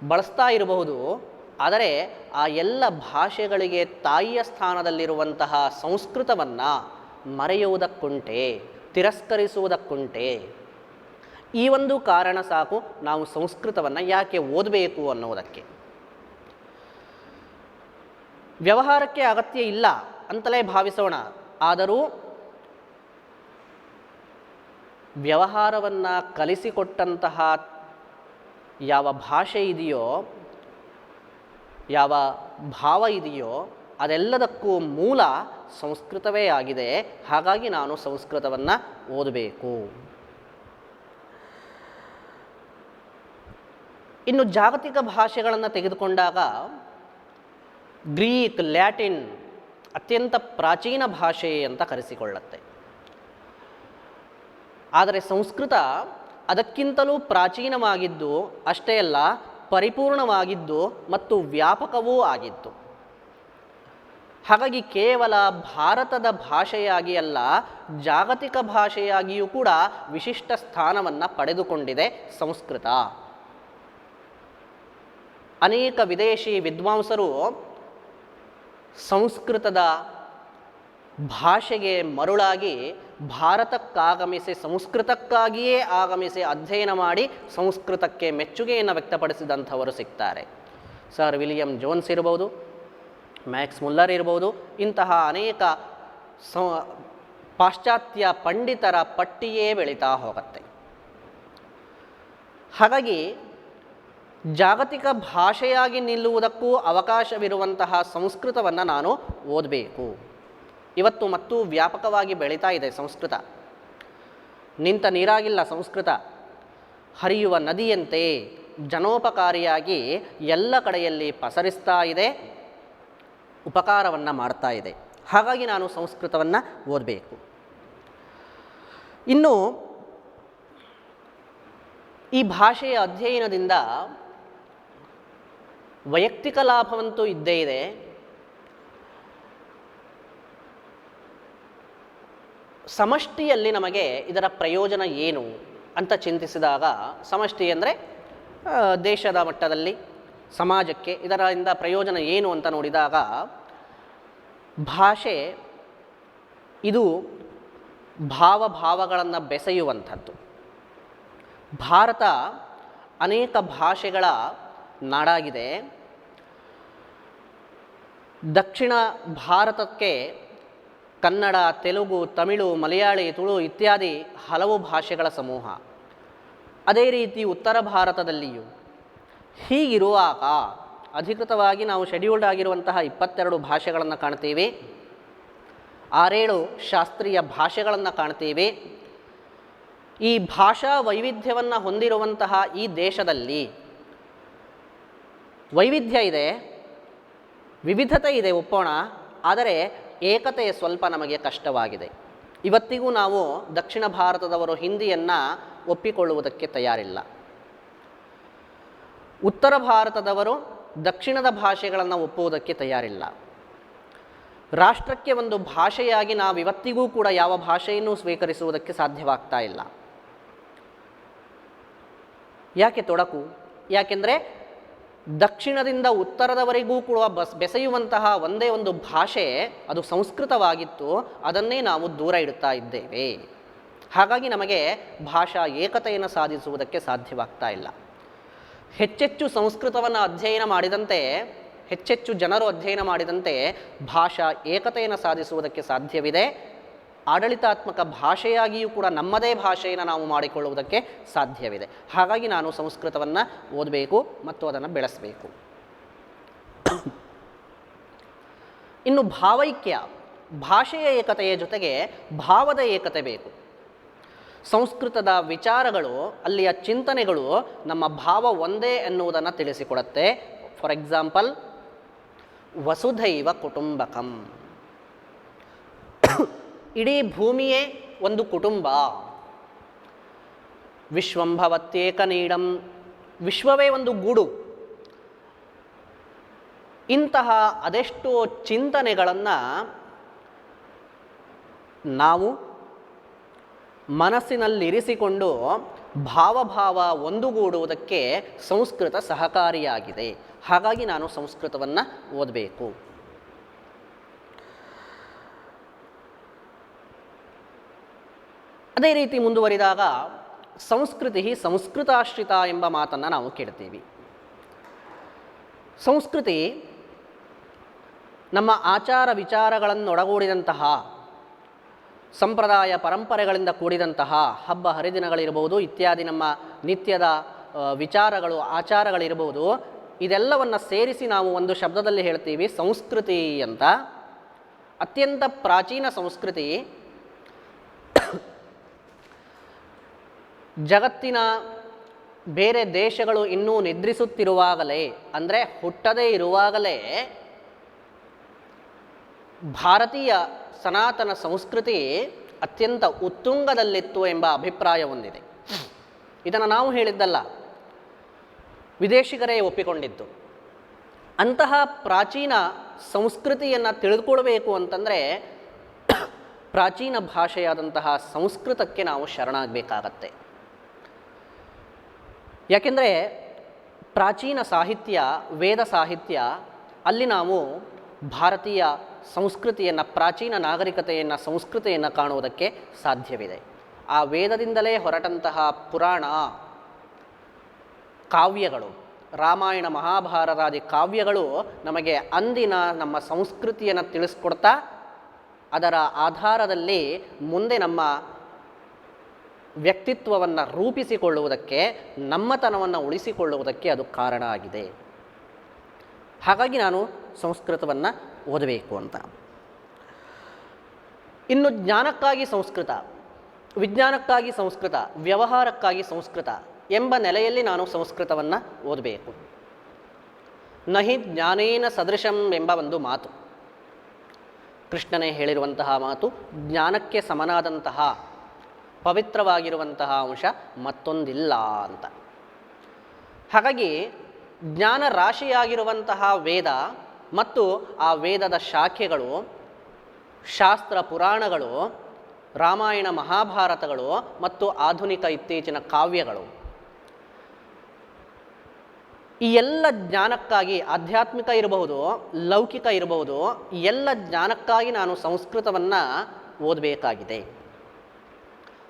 ಬಳಸ್ತಾ ಇರಬಹುದು, ಆದರೆ ಆ ಎಲ್ಲ ಭಾಷೆಗಳಿಗೆ ತಾಯಿಯ ಸ್ಥಾನದಲ್ಲಿರುವಂತಹ ಸಂಸ್ಕೃತವನ್ನು ಮರೆಯುವುದಕ್ಕುಂಟೆ, ತಿರಸ್ಕರಿಸುವುದಕ್ಕುಂಟೆ. ಈ ಒಂದು ಕಾರಣ ಸಾಕು ನಾವು ಸಂಸ್ಕೃತವನ್ನು ಯಾಕೆ ಓದಬೇಕು ಅನ್ನೋದಕ್ಕೆ. ವ್ಯವಹಾರಕ್ಕೆ ಅಗತ್ಯ ಇಲ್ಲ ಅಂತಲೇ ಭಾವಿಸೋಣ, ಆದರೂ ವ್ಯವಹಾರವನ್ನು ಕಲಿಸಿಕೊಟ್ಟಂತಹ ಯಾವ ಭಾಷೆ ಇದೆಯೋ, ಯಾವ ಭಾವ ಇದೆಯೋ, ಅದೆಲ್ಲದಕ್ಕೂ ಮೂಲ ಸಂಸ್ಕೃತವೇ ಆಗಿದೆ. ಹಾಗಾಗಿ ನಾನು ಸಂಸ್ಕೃತವನ್ನು ಓದಬೇಕು. ಇನ್ನು ಜಾಗತಿಕ ಭಾಷೆಗಳನ್ನು ತೆಗೆದುಕೊಂಡಾಗ ಗ್ರೀಕ್, ಲ್ಯಾಟಿನ್ ಅತ್ಯಂತ ಪ್ರಾಚೀನ ಭಾಷೆ ಅಂತ ಕರೆಸಿಕೊಳ್ಳುತ್ತೆ. ಆದರೆ ಸಂಸ್ಕೃತ ಅದಕ್ಕಿಂತಲೂ ಪ್ರಾಚೀನವಾಗಿದ್ದು ಅಷ್ಟೇ ಅಲ್ಲ, ಪರಿಪೂರ್ಣವಾಗಿದ್ದು ಮತ್ತು ವ್ಯಾಪಕವೂ ಆಗಿತ್ತು. ಹಾಗಾಗಿ ಕೇವಲ ಭಾರತದ ಭಾಷೆಯಾಗಿ ಅಲ್ಲ, ಜಾಗತಿಕ ಭಾಷೆಯಾಗಿಯೂ ಕೂಡ ವಿಶಿಷ್ಟ ಸ್ಥಾನವನ್ನು ಪಡೆದುಕೊಂಡಿದೆ ಸಂಸ್ಕೃತ. ಅನೇಕ ವಿದೇಶಿ ವಿದ್ವಾಂಸರು ಸಂಸ್ಕೃತದ ಭಾಷೆಗೆ ಮರುಳಾಗಿ ಭಾರತಕ್ಕಾಗಮಿಸಿ ಸಂಸ್ಕೃತಕ್ಕಾಗಿಯೇ ಆಗಮಿಸಿ ಅಧ್ಯಯನ ಮಾಡಿ ಸಂಸ್ಕೃತಕ್ಕೆ ಮೆಚ್ಚುಗೆಯನ್ನು ವ್ಯಕ್ತಪಡಿಸಿದಂಥವರು ಸಿಗ್ತಾರೆ. ಸರ್ ವಿಲಿಯಂ ಜೋನ್ಸ್ ಇರ್ಬೋದು, ಮ್ಯಾಕ್ಸ್ ಮುಲ್ಲರ್ ಇರ್ಬೋದು. ಇಂತಹ ಅನೇಕ ಪಾಶ್ಚಾತ್ಯ ಪಂಡಿತರ ಪಟ್ಟಿಯೇ ಬೆಳೀತಾ ಹೋಗುತ್ತೆ. ಹಾಗಾಗಿ ಜಾಗತಿಕ ಭಾಷೆಯಾಗಿ ನಿಲ್ಲುವುದಕ್ಕೂ ಅವಕಾಶವಿರುವಂತಹ ಸಂಸ್ಕೃತವನ್ನು ನಾನು ಓದಬೇಕು. ಇವತ್ತು ಮತ್ತು ವ್ಯಾಪಕವಾಗಿ ಬೆಳೀತಾ ಇದೆ ಸಂಸ್ಕೃತ. ನಿಂತ ನೀರಾಗಿಲ್ಲ ಸಂಸ್ಕೃತ, ಹರಿಯುವ ನದಿಯಂತೆ ಜನೋಪಕಾರಿಯಾಗಿ ಎಲ್ಲ ಕಡೆಯಲ್ಲಿ ಪಸರಿಸ್ತಾ ಇದೆ, ಉಪಕಾರವನ್ನು ಮಾಡ್ತಾ ಇದೆ. ಹಾಗಾಗಿ ನಾನು ಸಂಸ್ಕೃತವನ್ನು ಓದಬೇಕು. ಇನ್ನು ಈ ಭಾಷೆಯ ಅಧ್ಯಯನದಿಂದ ವೈಯಕ್ತಿಕ ಲಾಭವಂತೂ ಇದ್ದೇ ಇದೆ. ಸಮಷ್ಟಿಯಲ್ಲಿ ನಮಗೆ ಇದರ ಪ್ರಯೋಜನ ಏನು ಅಂತ ಚಿಂತಿಸಿದಾಗ, ಸಮಷ್ಟಿ ಅಂದರೆ ದೇಶದ ಮಟ್ಟದಲ್ಲಿ ಸಮಾಜಕ್ಕೆ ಇದರಿಂದ ಪ್ರಯೋಜನ ಏನು ಅಂತ ನೋಡಿದಾಗ, ಭಾಷೆ ಇದು ಭಾವಗಳನ್ನು ಬೆಸೆಯುವಂಥದ್ದು. ಭಾರತ ಅನೇಕ ಭಾಷೆಗಳ ನಾಡಾಗಿದೆ. ದಕ್ಷಿಣ ಭಾರತಕ್ಕೆ ಕನ್ನಡ, ತೆಲುಗು, ತಮಿಳು, ಮಲಯಾಳಿ, ತುಳು ಇತ್ಯಾದಿ ಹಲವು ಭಾಷೆಗಳ ಸಮೂಹ. ಅದೇ ರೀತಿ ಉತ್ತರ ಭಾರತದಲ್ಲಿಯೂ. ಹೀಗಿರುವಾಗ ಅಧಿಕೃತವಾಗಿ ನಾವು ಶೆಡ್ಯೂಲ್ಡ್ ಆಗಿರುವಂತಹ 22 ಭಾಷೆಗಳನ್ನು ಕಾಣ್ತೀವಿ, 6-7 ಶಾಸ್ತ್ರೀಯ ಭಾಷೆಗಳನ್ನು ಕಾಣ್ತೀವಿ. ಈ ಭಾಷಾ ವೈವಿಧ್ಯವನ್ನು ಹೊಂದಿರುವಂತಹ ಈ ದೇಶದಲ್ಲಿ ವೈವಿಧ್ಯ ಇದೆ, ವಿವಿಧತೆ ಇದೆ, ಒಪ್ಪೋಣ. ಆದರೆ ಏಕತೆ ಸ್ವಲ್ಪ ನಮಗೆ ಕಷ್ಟವಾಗಿದೆ. ಇವತ್ತಿಗೂ ನಾವು ದಕ್ಷಿಣ ಭಾರತದವರು ಹಿಂದಿಯನ್ನು ಒಪ್ಪಿಕೊಳ್ಳುವುದಕ್ಕೆ ತಯಾರಿಲ್ಲ. ಉತ್ತರ ಭಾರತದವರು ದಕ್ಷಿಣದ ಭಾಷೆಗಳನ್ನು ಒಪ್ಪುವುದಕ್ಕೆ ತಯಾರಿಲ್ಲ. ರಾಷ್ಟ್ರಕ್ಕೆ ಒಂದು ಭಾಷೆಯಾಗಿ ನಾವಿವತ್ತಿಗೂ ಕೂಡ ಯಾವ ಭಾಷೆಯನ್ನು ಸ್ವೀಕರಿಸುವುದಕ್ಕೆ ಸಾಧ್ಯವಾಗ್ತಾ ಇಲ್ಲ. ಯಾಕೆ ತೊಡಕು? ಯಾಕೆಂದರೆ ದಕ್ಷಿಣದಿಂದ ಉತ್ತರದವರೆಗೂ ಕೂಡ ಬೆಸೆಯುವಂತಹ ಒಂದೇ ಒಂದು ಭಾಷೆ ಅದು ಸಂಸ್ಕೃತವಾಗಿತ್ತು. ಅದನ್ನೇ ನಾವು ದೂರ ಇಡ್ತಾ ಇದ್ದೇವೆ. ಹಾಗಾಗಿ ನಮಗೆ ಭಾಷಾ ಏಕತೆಯನ್ನು ಸಾಧಿಸುವುದಕ್ಕೆ ಸಾಧ್ಯವಾಗ್ತಾ ಇಲ್ಲ. ಹೆಚ್ಚೆಚ್ಚು ಸಂಸ್ಕೃತವನ್ನು ಅಧ್ಯಯನ ಮಾಡಿದಂತೆ, ಹೆಚ್ಚೆಚ್ಚು ಜನರು ಅಧ್ಯಯನ ಮಾಡಿದಂತೆ ಭಾಷಾ ಏಕತೆಯನ್ನು ಸಾಧಿಸುವುದಕ್ಕೆ ಸಾಧ್ಯವಿದೆ. ಆಡಳಿತಾತ್ಮಕ ಭಾಷೆಯಾಗಿಯೂ ಕೂಡ ನಮ್ಮದೇ ಭಾಷೆಯನ್ನು ನಾವು ಮಾಡಿಕೊಳ್ಳುವುದಕ್ಕೆ ಸಾಧ್ಯವಿದೆ. ಹಾಗಾಗಿ ನಾನು ಸಂಸ್ಕೃತವನ್ನು ಓದಬೇಕು ಮತ್ತು ಅದನ್ನು ಬೆಳೆಸಬೇಕು. ಇನ್ನು ಭಾವೈಕ್ಯ, ಭಾಷೆಯ ಏಕತೆಯ ಜೊತೆಗೆ ಭಾವದ ಏಕತೆ ಬೇಕು. ಸಂಸ್ಕೃತದ ವಿಚಾರಗಳು, ಅಲ್ಲಿಯ ಚಿಂತನೆಗಳು ನಮ್ಮ ಭಾವ ಒಂದೇ ಎನ್ನುವುದನ್ನು ತಿಳಿಸಿಕೊಡುತ್ತೆ. ಫಾರ್ ಎಕ್ಸಾಂಪಲ್, ವಸುಧೈವ ಕುಟುಂಬಕಂ, ಇಡೀ ಭೂಮಿಯೇ ಒಂದು ಕುಟುಂಬ. ವಿಶ್ವಂಭವತ್ಯೇಕನೀಡಂ, ವಿಶ್ವವೇ ಒಂದು ಗೂಡು. ಇಂತಹ ಅದೆಷ್ಟೋ ಚಿಂತನೆಗಳನ್ನು ನಾವು ಮನಸ್ಸಿನಲ್ಲಿರಿಸಿಕೊಂಡು ಭಾವಭಾವ ಒಂದುಗೂಡುವುದಕ್ಕೆ ಸಂಸ್ಕೃತ ಸಹಕಾರಿಯಾಗಿದೆ. ಹಾಗಾಗಿ ನಾನು ಸಂಸ್ಕೃತವನ್ನು ಓದಬೇಕು. ಅದೇ ರೀತಿ ಮುಂದುವರಿದಾಗ ಸಂಸ್ಕೃತಿ ಸಂಸ್ಕೃತಾಶ್ರಿತ ಎಂಬ ಮಾತನ್ನು ನಾವು ಕೇಳ್ತೀವಿ. ಸಂಸ್ಕೃತಿ ನಮ್ಮ ಆಚಾರ ವಿಚಾರಗಳನ್ನೊಳಗೂಡಿದಂತಹ, ಸಂಪ್ರದಾಯ ಪರಂಪರೆಗಳಿಂದ ಕೂಡಿದಂತಹ ಹಬ್ಬ ಹರಿದಿನಗಳಿರ್ಬೋದು, ಇತ್ಯಾದಿ ನಮ್ಮ ನಿತ್ಯದ ವಿಚಾರಗಳು, ಆಚಾರಗಳಿರ್ಬೋದು, ಇದೆಲ್ಲವನ್ನು ಸೇರಿಸಿ ನಾವು ಒಂದು ಶಬ್ದದಲ್ಲಿ ಹೇಳ್ತೀವಿ ಸಂಸ್ಕೃತಿ ಅಂತ. ಅತ್ಯಂತ ಪ್ರಾಚೀನ ಸಂಸ್ಕೃತಿ ಜಗತ್ತಿನ ಬೇರೆ ದೇಶಗಳು ಇನ್ನೂ ನಿದ್ರಿಸುತ್ತಿರುವಾಗಲೇ, ಅಂದರೆ ಹುಟ್ಟದೇ ಇರುವಾಗಲೇ ಭಾರತೀಯ ಸನಾತನ ಸಂಸ್ಕೃತಿ ಅತ್ಯಂತ ಉತ್ತುಂಗದಲ್ಲಿತ್ತು ಎಂಬ ಅಭಿಪ್ರಾಯ ಹೊಂದಿದೆ. ಇದನ್ನು ನಾವು ಹೇಳಿದ್ದಲ್ಲ, ವಿದೇಶಿಗರೇ ಒಪ್ಪಿಕೊಂಡಿದ್ದು. ಅಂತಹ ಪ್ರಾಚೀನ ಸಂಸ್ಕೃತಿಯನ್ನು ತಿಳಿದುಕೊಳ್ಬೇಕು ಅಂತಂದರೆ ಪ್ರಾಚೀನ ಭಾಷೆಯಾದಂತಹ ಸಂಸ್ಕೃತಕ್ಕೆ ನಾವು ಶರಣಾಗಬೇಕಾಗತ್ತೆ. ಯಾಕೆಂದರೆ ಪ್ರಾಚೀನ ಸಾಹಿತ್ಯ, ವೇದ ಸಾಹಿತ್ಯ, ಅಲ್ಲಿ ನಾವು ಭಾರತೀಯ ಸಂಸ್ಕೃತಿಯನ್ನು, ಪ್ರಾಚೀನ ನಾಗರಿಕತೆಯನ್ನು, ಸಂಸ್ಕೃತಿಯನ್ನು ಕಾಣುವುದಕ್ಕೆ ಸಾಧ್ಯವಿದೆ. ಆ ವೇದದಿಂದಲೇ ಹೊರಟಂತಹ ಪುರಾಣ ಕಾವ್ಯಗಳು, ರಾಮಾಯಣ ಮಹಾಭಾರತಾದಿ ಕಾವ್ಯಗಳು ನಮಗೆ ಅಂದಿನ ನಮ್ಮ ಸಂಸ್ಕೃತಿಯನ್ನು ತಿಳಿಸ್ಕೊಡ್ತಾ ಅದರ ಆಧಾರದಲ್ಲಿ ಮುಂದೆ ನಮ್ಮ ವ್ಯಕ್ತಿತ್ವವನ್ನು ರೂಪಿಸಿಕೊಳ್ಳುವುದಕ್ಕೆ, ನಮ್ಮತನವನ್ನು ಉಳಿಸಿಕೊಳ್ಳುವುದಕ್ಕೆ ಅದು ಕಾರಣ ಆಗಿದೆ. ಹಾಗಾಗಿ ನಾನು ಸಂಸ್ಕೃತವನ್ನು ಓದಬೇಕು ಅಂತ. ಇನ್ನು ಜ್ಞಾನಕ್ಕಾಗಿ ಸಂಸ್ಕೃತ, ವಿಜ್ಞಾನಕ್ಕಾಗಿ ಸಂಸ್ಕೃತ, ವ್ಯವಹಾರಕ್ಕಾಗಿ ಸಂಸ್ಕೃತ ಎಂಬ ನೆಲೆಯಲ್ಲಿ ನಾನು ಸಂಸ್ಕೃತವನ್ನು ಓದಬೇಕು. ನಹಿ ಜ್ಞಾನೇನ ಸದೃಶಂ ಎಂಬ ಒಂದು ಮಾತು, ಕೃಷ್ಣನೇ ಹೇಳಿರುವಂತಹ ಮಾತು. ಜ್ಞಾನಕ್ಕೆ ಸಮನಾದಂತಹ ಪವಿತ್ರವಾಗಿರುವಂತಹ ಅಂಶ ಮತ್ತೊಂದಿಲ್ಲ ಅಂತ. ಹಾಗಾಗಿ ಜ್ಞಾನ ರಾಶಿಯಾಗಿರುವಂತಹ ವೇದ ಮತ್ತು ಆ ವೇದದ ಶಾಖೆಗಳು, ಶಾಸ್ತ್ರ ಪುರಾಣಗಳು, ರಾಮಾಯಣ ಮಹಾಭಾರತಗಳು ಮತ್ತು ಆಧುನಿಕ ಇತ್ತೀಚಿನ ಕಾವ್ಯಗಳು, ಈ ಎಲ್ಲ ಜ್ಞಾನಕ್ಕಾಗಿ, ಆಧ್ಯಾತ್ಮಿಕ ಇರಬಹುದು, ಲೌಕಿಕ ಇರಬಹುದು, ಈ ಎಲ್ಲ ಜ್ಞಾನಕ್ಕಾಗಿ ನಾನು ಸಂಸ್ಕೃತವನ್ನು ಓದಬೇಕಾಗಿದೆ.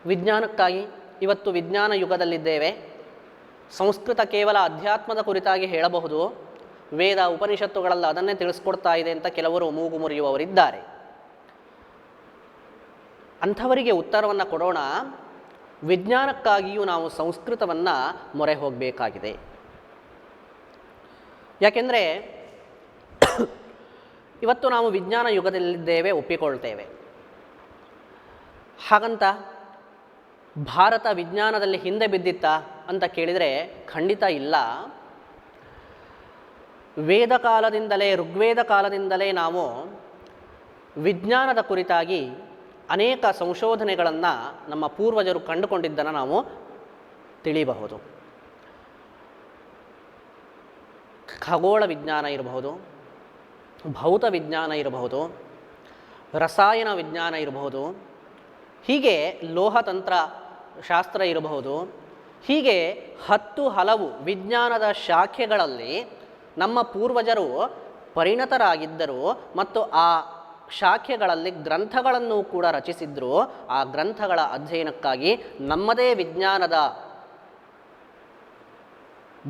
ವಿಜ್ಞಾನಕ್ಕಾಗಿ, ಇವತ್ತು ವಿಜ್ಞಾನ ಯುಗದಲ್ಲಿದ್ದೇವೆ. ಸಂಸ್ಕೃತ ಕೇವಲ ಅಧ್ಯಾತ್ಮದ ಕುರಿತಾಗಿ ಹೇಳಬಹುದು, ವೇದ ಉಪನಿಷತ್ತುಗಳೆಲ್ಲ ಅದನ್ನೇ ತಿಳಿಸ್ಕೊಡ್ತಾ ಇದೆ ಅಂತ ಕೆಲವರು ಮೂಗು ಮುರಿಯುವವರಿದ್ದಾರೆ. ಅಂಥವರಿಗೆ ಉತ್ತರವನ್ನು ಕೊಡೋಣ. ವಿಜ್ಞಾನಕ್ಕಾಗಿಯೂ ನಾವು ಸಂಸ್ಕೃತವನ್ನು ಮೊರೆ ಹೋಗಬೇಕಾಗಿದೆ. ಯಾಕೆಂದರೆ ಇವತ್ತು ನಾವು ವಿಜ್ಞಾನ ಯುಗದಲ್ಲಿದ್ದೇವೆ, ಒಪ್ಪಿಕೊಳ್ತೇವೆ. ಹಾಗಂತ ಭಾರತ ವಿಜ್ಞಾನದಲ್ಲಿ ಹಿಂದೆ ಬಿದ್ದಿತ್ತಾ ಅಂತ ಕೇಳಿದರೆ ಖಂಡಿತ ಇಲ್ಲ. ವೇದ ಕಾಲದಿಂದಲೇ, ಋಗ್ವೇದ ಕಾಲದಿಂದಲೇ ನಾವು ವಿಜ್ಞಾನದ ಕುರಿತಾಗಿ ಅನೇಕ ಸಂಶೋಧನೆಗಳನ್ನು ನಮ್ಮ ಪೂರ್ವಜರು ಕಂಡುಕೊಂಡಿದ್ದನ್ನು ನಾವು ತಿಳಿಯಬಹುದು. ಖಗೋಳ ವಿಜ್ಞಾನ ಇರಬಹುದು, ಭೌತ ವಿಜ್ಞಾನ ಇರಬಹುದು, ರಸಾಯನ ವಿಜ್ಞಾನ ಇರಬಹುದು, ಹೀಗೆ ಲೋಹತಂತ್ರ ಶಾಸ್ತ್ರ ಇರಬಹುದು. ಹೀಗೆ ಹಲವು ವಿಜ್ಞಾನದ ಶಾಖೆಗಳಲ್ಲಿ ನಮ್ಮ ಪೂರ್ವಜರು ಪರಿಣತರಾಗಿದ್ದರು ಮತ್ತು ಆ ಶಾಖೆಗಳಲ್ಲಿ ಗ್ರಂಥಗಳನ್ನು ಕೂಡ ರಚಿಸಿದ್ರು. ಆ ಗ್ರಂಥಗಳ ಅಧ್ಯಯನಕ್ಕಾಗಿ ನಮ್ಮದೇ ವಿಜ್ಞಾನದ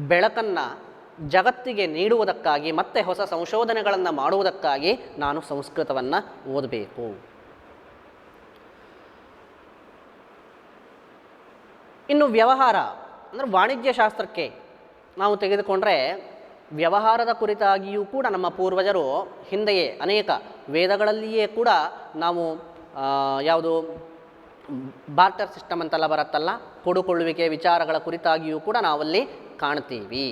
ಬೆಳಕನ್ನು ಜಗತ್ತಿಗೆ ನೀಡುವುದಕ್ಕಾಗಿ ಮತ್ತೆ ಹೊಸ ಸಂಶೋಧನೆಗಳನ್ನು ಮಾಡುವುದಕ್ಕಾಗಿ ನಾನು ಸಂಸ್ಕೃತವನ್ನು ಓದಬೇಕು. ಇನ್ನು ವ್ಯವಹಾರ ಅಂದರೆ ವಾಣಿಜ್ಯ ಶಾಸ್ತ್ರಕ್ಕೆ ನಾವು ತೆಗೆದುಕೊಂಡ್ರೆ ವ್ಯವಹಾರದ ಕುರಿತಾಗಿಯೂ ಕೂಡ ನಮ್ಮ ಪೂರ್ವಜರು ಹಿಂದೆಯೇ ಅನೇಕ ವೇದಗಳಲ್ಲಿಯೇ ಕೂಡ ನಾವು ಯಾವುದು ಬಾರ್ಟರ್ ಸಿಸ್ಟಮ್ ಅಂತೆಲ್ಲ ಬರುತ್ತಲ್ಲ, ಕೊಡುಕೊಳ್ಳುವಿಕೆ ವಿಚಾರಗಳ ಕುರಿತಾಗಿಯೂ ಕೂಡ ನಾವಲ್ಲಿ ಕಾಣ್ತೀವಿ.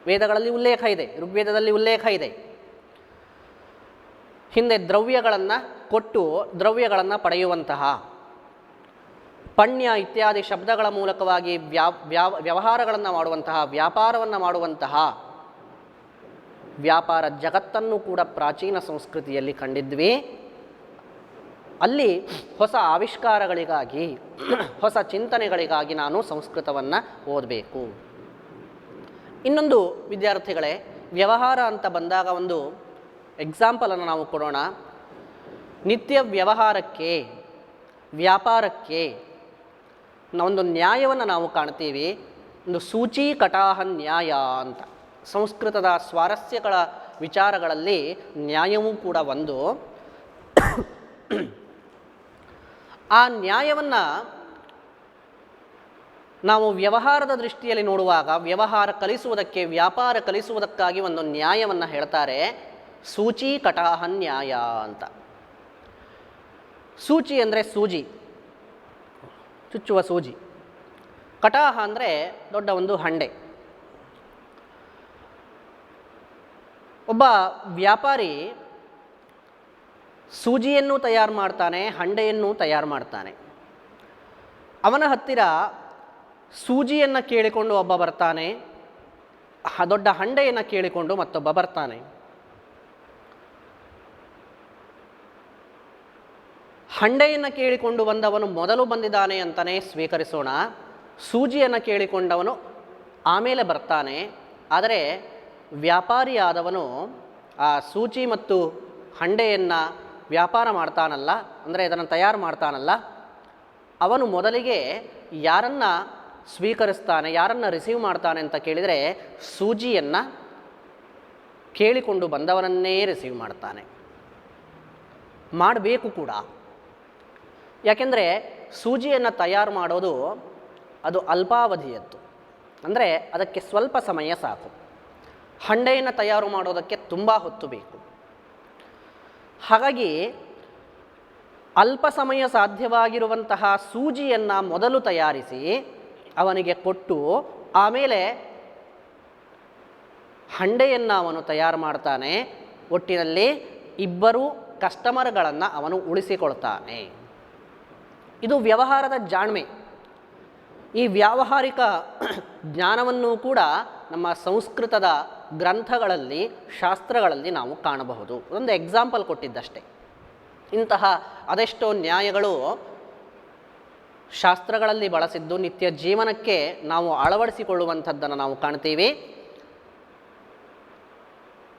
ವೇದಗಳಲ್ಲಿ ಉಲ್ಲೇಖ ಇದೆ, ಋಗ್ವೇದದಲ್ಲಿ ಉಲ್ಲೇಖ ಇದೆ. ಹಿಂದೆ ದ್ರವ್ಯಗಳನ್ನು ಕೊಟ್ಟು ದ್ರವ್ಯಗಳನ್ನು ಪಡೆಯುವಂತಹ, ಪಣ್ಯ ಇತ್ಯಾದಿ ಶಬ್ದಗಳ ಮೂಲಕವಾಗಿ ವ್ಯವಹಾರಗಳನ್ನು ಮಾಡುವಂತಹ, ವ್ಯಾಪಾರವನ್ನು ಮಾಡುವಂತಹ ವ್ಯಾಪಾರ ಜಗತ್ತನ್ನು ಕೂಡ ಪ್ರಾಚೀನ ಸಂಸ್ಕೃತಿಯಲ್ಲಿ ಕಂಡಿದ್ವಿ. ಅಲ್ಲಿ ಹೊಸ ಆವಿಷ್ಕಾರಗಳಿಗಾಗಿ, ಹೊಸ ಚಿಂತನೆಗಳಿಗಾಗಿ ನಾನು ಸಂಸ್ಕೃತವನ್ನು ಓದಬೇಕು. ಇನ್ನೊಂದು ವಿದ್ಯಾರ್ಥಿಗಳೇ, ವ್ಯವಹಾರ ಅಂತ ಬಂದಾಗ ಒಂದು ಎಕ್ಸಾಂಪಲನ್ನು ನಾವು ಕೊಡೋಣ. ನಿತ್ಯ ವ್ಯವಹಾರಕ್ಕೆ, ವ್ಯಾಪಾರಕ್ಕೆ ಒಂದು ನ್ಯಾಯವನ್ನು ನಾವು ಕಾಣ್ತೀವಿ. ಒಂದು ಸೂಚಿ ಕಟಾಹ ನ್ಯಾಯ ಅಂತ. ಸಂಸ್ಕೃತದ ಸ್ವಾರಸ್ಯಗಳ ವಿಚಾರಗಳಲ್ಲಿ ನ್ಯಾಯವೂ ಕೂಡ ಒಂದು. ಆ ನ್ಯಾಯವನ್ನು ನಾವು ವ್ಯವಹಾರದ ದೃಷ್ಟಿಯಲ್ಲಿ ನೋಡುವಾಗ, ವ್ಯವಹಾರ ಕಲಿಸುವುದಕ್ಕೆ, ವ್ಯಾಪಾರ ಕಲಿಸುವುದಕ್ಕಾಗಿ ಒಂದು ನ್ಯಾಯವನ್ನು ಹೇಳ್ತಾರೆ, ಸೂಚಿ ಕಟಾಹ ನ್ಯಾಯ ಅಂತ. ಸೂಚಿ ಅಂದರೆ ಸೂಜಿ, ಚುಚ್ಚುವ ಸೂಜಿ. ಕಟಾಹ ಅಂದರೆ ದೊಡ್ಡ ಒಂದು ಹಂಡೆ. ಒಬ್ಬ ವ್ಯಾಪಾರಿ ಸೂಜಿಯನ್ನು ತಯಾರು ಮಾಡ್ತಾನೆ, ಹಂಡೆಯನ್ನು ತಯಾರು ಮಾಡ್ತಾನೆ. ಅವನ ಹತ್ತಿರ ಸೂಜಿಯನ್ನು ಕೇಳಿಕೊಂಡು ಒಬ್ಬ ಬರ್ತಾನೆ, ದೊಡ್ಡ ಹಂಡೆಯನ್ನು ಕೇಳಿಕೊಂಡು ಮತ್ತೊಬ್ಬ ಬರ್ತಾನೆ. ಹಂಡೆಯನ್ನು ಕೇಳಿಕೊಂಡು ಬಂದವನು ಮೊದಲು ಬಂದಿದ್ದಾನೆ ಅಂತಲೇ ಸ್ವೀಕರಿಸೋಣ. ಸೂಜಿಯನ್ನು ಕೇಳಿಕೊಂಡವನು ಆಮೇಲೆ ಬರ್ತಾನೆ. ಆದರೆ ವ್ಯಾಪಾರಿಯಾದವನು ಆ ಸೂಜಿ ಮತ್ತು ಹಂಡೆಯನ್ನು ವ್ಯಾಪಾರ ಮಾಡ್ತಾನಲ್ಲ, ಅಂದರೆ ಅದನ್ನು ತಯಾರು ಮಾಡ್ತಾನಲ್ಲ, ಅವನು ಮೊದಲಿಗೆ ಯಾರನ್ನು ಸ್ವೀಕರಿಸ್ತಾನೆ, ಯಾರನ್ನು ರಿಸೀವ್ ಮಾಡ್ತಾನೆ ಅಂತ ಕೇಳಿದರೆ ಸೂಜಿಯನ್ನು ಕೇಳಿಕೊಂಡು ಬಂದವನನ್ನೇ ರಿಸೀವ್ ಮಾಡ್ತಾನೆ. ಮಾಡಬೇಕು ಕೂಡ. ಯಾಕೆಂದರೆ ಸೂಜಿಯನ್ನು ತಯಾರು ಮಾಡೋದು ಅದು ಅಲ್ಪಾವಧಿಯದ್ದು, ಅಂದರೆ ಅದಕ್ಕೆ ಸ್ವಲ್ಪ ಸಮಯ ಸಾಕು. ಹಂಡೆಯನ್ನು ತಯಾರು ಮಾಡೋದಕ್ಕೆ ತುಂಬ ಹೊತ್ತು ಬೇಕು. ಹಾಗಾಗಿ ಅಲ್ಪ ಸಮಯ ಸಾಧ್ಯವಾಗಿರುವಂತಹ ಸೂಜಿಯನ್ನು ಮೊದಲು ತಯಾರಿಸಿ ಅವನಿಗೆ ಕೊಟ್ಟು ಆಮೇಲೆ ಹಂಡೆಯನ್ನು ಅವನು ತಯಾರು ಮಾಡ್ತಾನೆ. ಒಟ್ಟಿನಲ್ಲಿ ಇಬ್ಬರು ಕಸ್ಟಮರ್ಗಳನ್ನು ಅವನು ಉಳಿಸಿಕೊಳ್ತಾನೆ. ಇದು ವ್ಯವಹಾರದ ಜಾಣ್ಮೆ. ಈ ವ್ಯಾವಹಾರಿಕ ಜ್ಞಾನವನ್ನು ಕೂಡ ನಮ್ಮ ಸಂಸ್ಕೃತದ ಗ್ರಂಥಗಳಲ್ಲಿ, ಶಾಸ್ತ್ರಗಳಲ್ಲಿ ನಾವು ಕಾಣಬಹುದು. ಒಂದು ಎಕ್ಸಾಂಪಲ್ ಕೊಟ್ಟಿದ್ದಷ್ಟೇ. ಇಂತಹ ಅದೆಷ್ಟೋ ನ್ಯಾಯಗಳು ಶಾಸ್ತ್ರಗಳಲ್ಲಿ ಬಳಸಿದ್ದು ನಿತ್ಯ ಜೀವನಕ್ಕೆ ನಾವು ಅಳವಡಿಸಿಕೊಳ್ಳುವಂಥದ್ದನ್ನು ನಾವು ಕಾಣ್ತೀವಿ.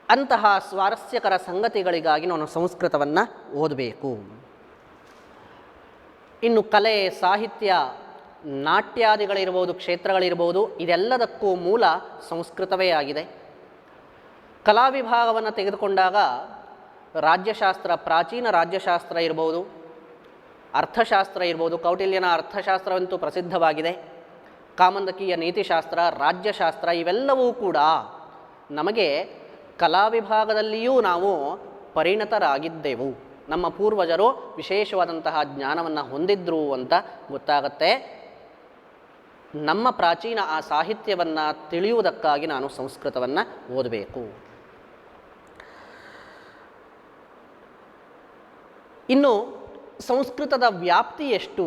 ಅಂತಹ ಸ್ವಾರಸ್ಯಕರ ಸಂಗತಿಗಳಿಗಾಗಿ ನಾನು ಸಂಸ್ಕೃತವನ್ನು ಓದಬೇಕು. ಇನ್ನು ಕಲೆ, ಸಾಹಿತ್ಯ, ನಾಟ್ಯಾದಿಗಳಿರ್ಬೋದು, ಕ್ಷೇತ್ರಗಳಿರ್ಬೋದು, ಇದೆಲ್ಲದಕ್ಕೂ ಮೂಲ ಸಂಸ್ಕೃತವೇ ಆಗಿದೆ. ಕಲಾ ವಿಭಾಗವನ್ನು ತೆಗೆದುಕೊಂಡಾಗ ರಾಜ್ಯಶಾಸ್ತ್ರ, ಪ್ರಾಚೀನ ರಾಜ್ಯಶಾಸ್ತ್ರ ಇರ್ಬೋದು, ಅರ್ಥಶಾಸ್ತ್ರ ಇರ್ಬೋದು. ಕೌಟಿಲ್ಯನ ಅರ್ಥಶಾಸ್ತ್ರವಂತೂ ಪ್ರಸಿದ್ಧವಾಗಿದೆ. ಕಾಮಂದಕಿಯ ನೀತಿಶಾಸ್ತ್ರ, ರಾಜ್ಯಶಾಸ್ತ್ರ ಇವೆಲ್ಲವೂ ಕೂಡ ನಮಗೆ ಕಲಾ ವಿಭಾಗದಲ್ಲಿಯೂ ನಾವು ಪರಿಣತರಾಗಿದ್ದೆವು. ನಮ್ಮ ಪೂರ್ವಜರು ವಿಶೇಷವಾದಂತಹ ಜ್ಞಾನವನ್ನು ಹೊಂದಿದ್ರು ಅಂತ ಗೊತ್ತಾಗತ್ತೆ. ನಮ್ಮ ಪ್ರಾಚೀನ ಆ ಸಾಹಿತ್ಯವನ್ನು ತಿಳಿಯುವುದಕ್ಕಾಗಿ ನಾನು ಸಂಸ್ಕೃತವನ್ನು ಓದಬೇಕು. ಇನ್ನು ಸಂಸ್ಕೃತದ ವ್ಯಾಪ್ತಿ ಎಷ್ಟು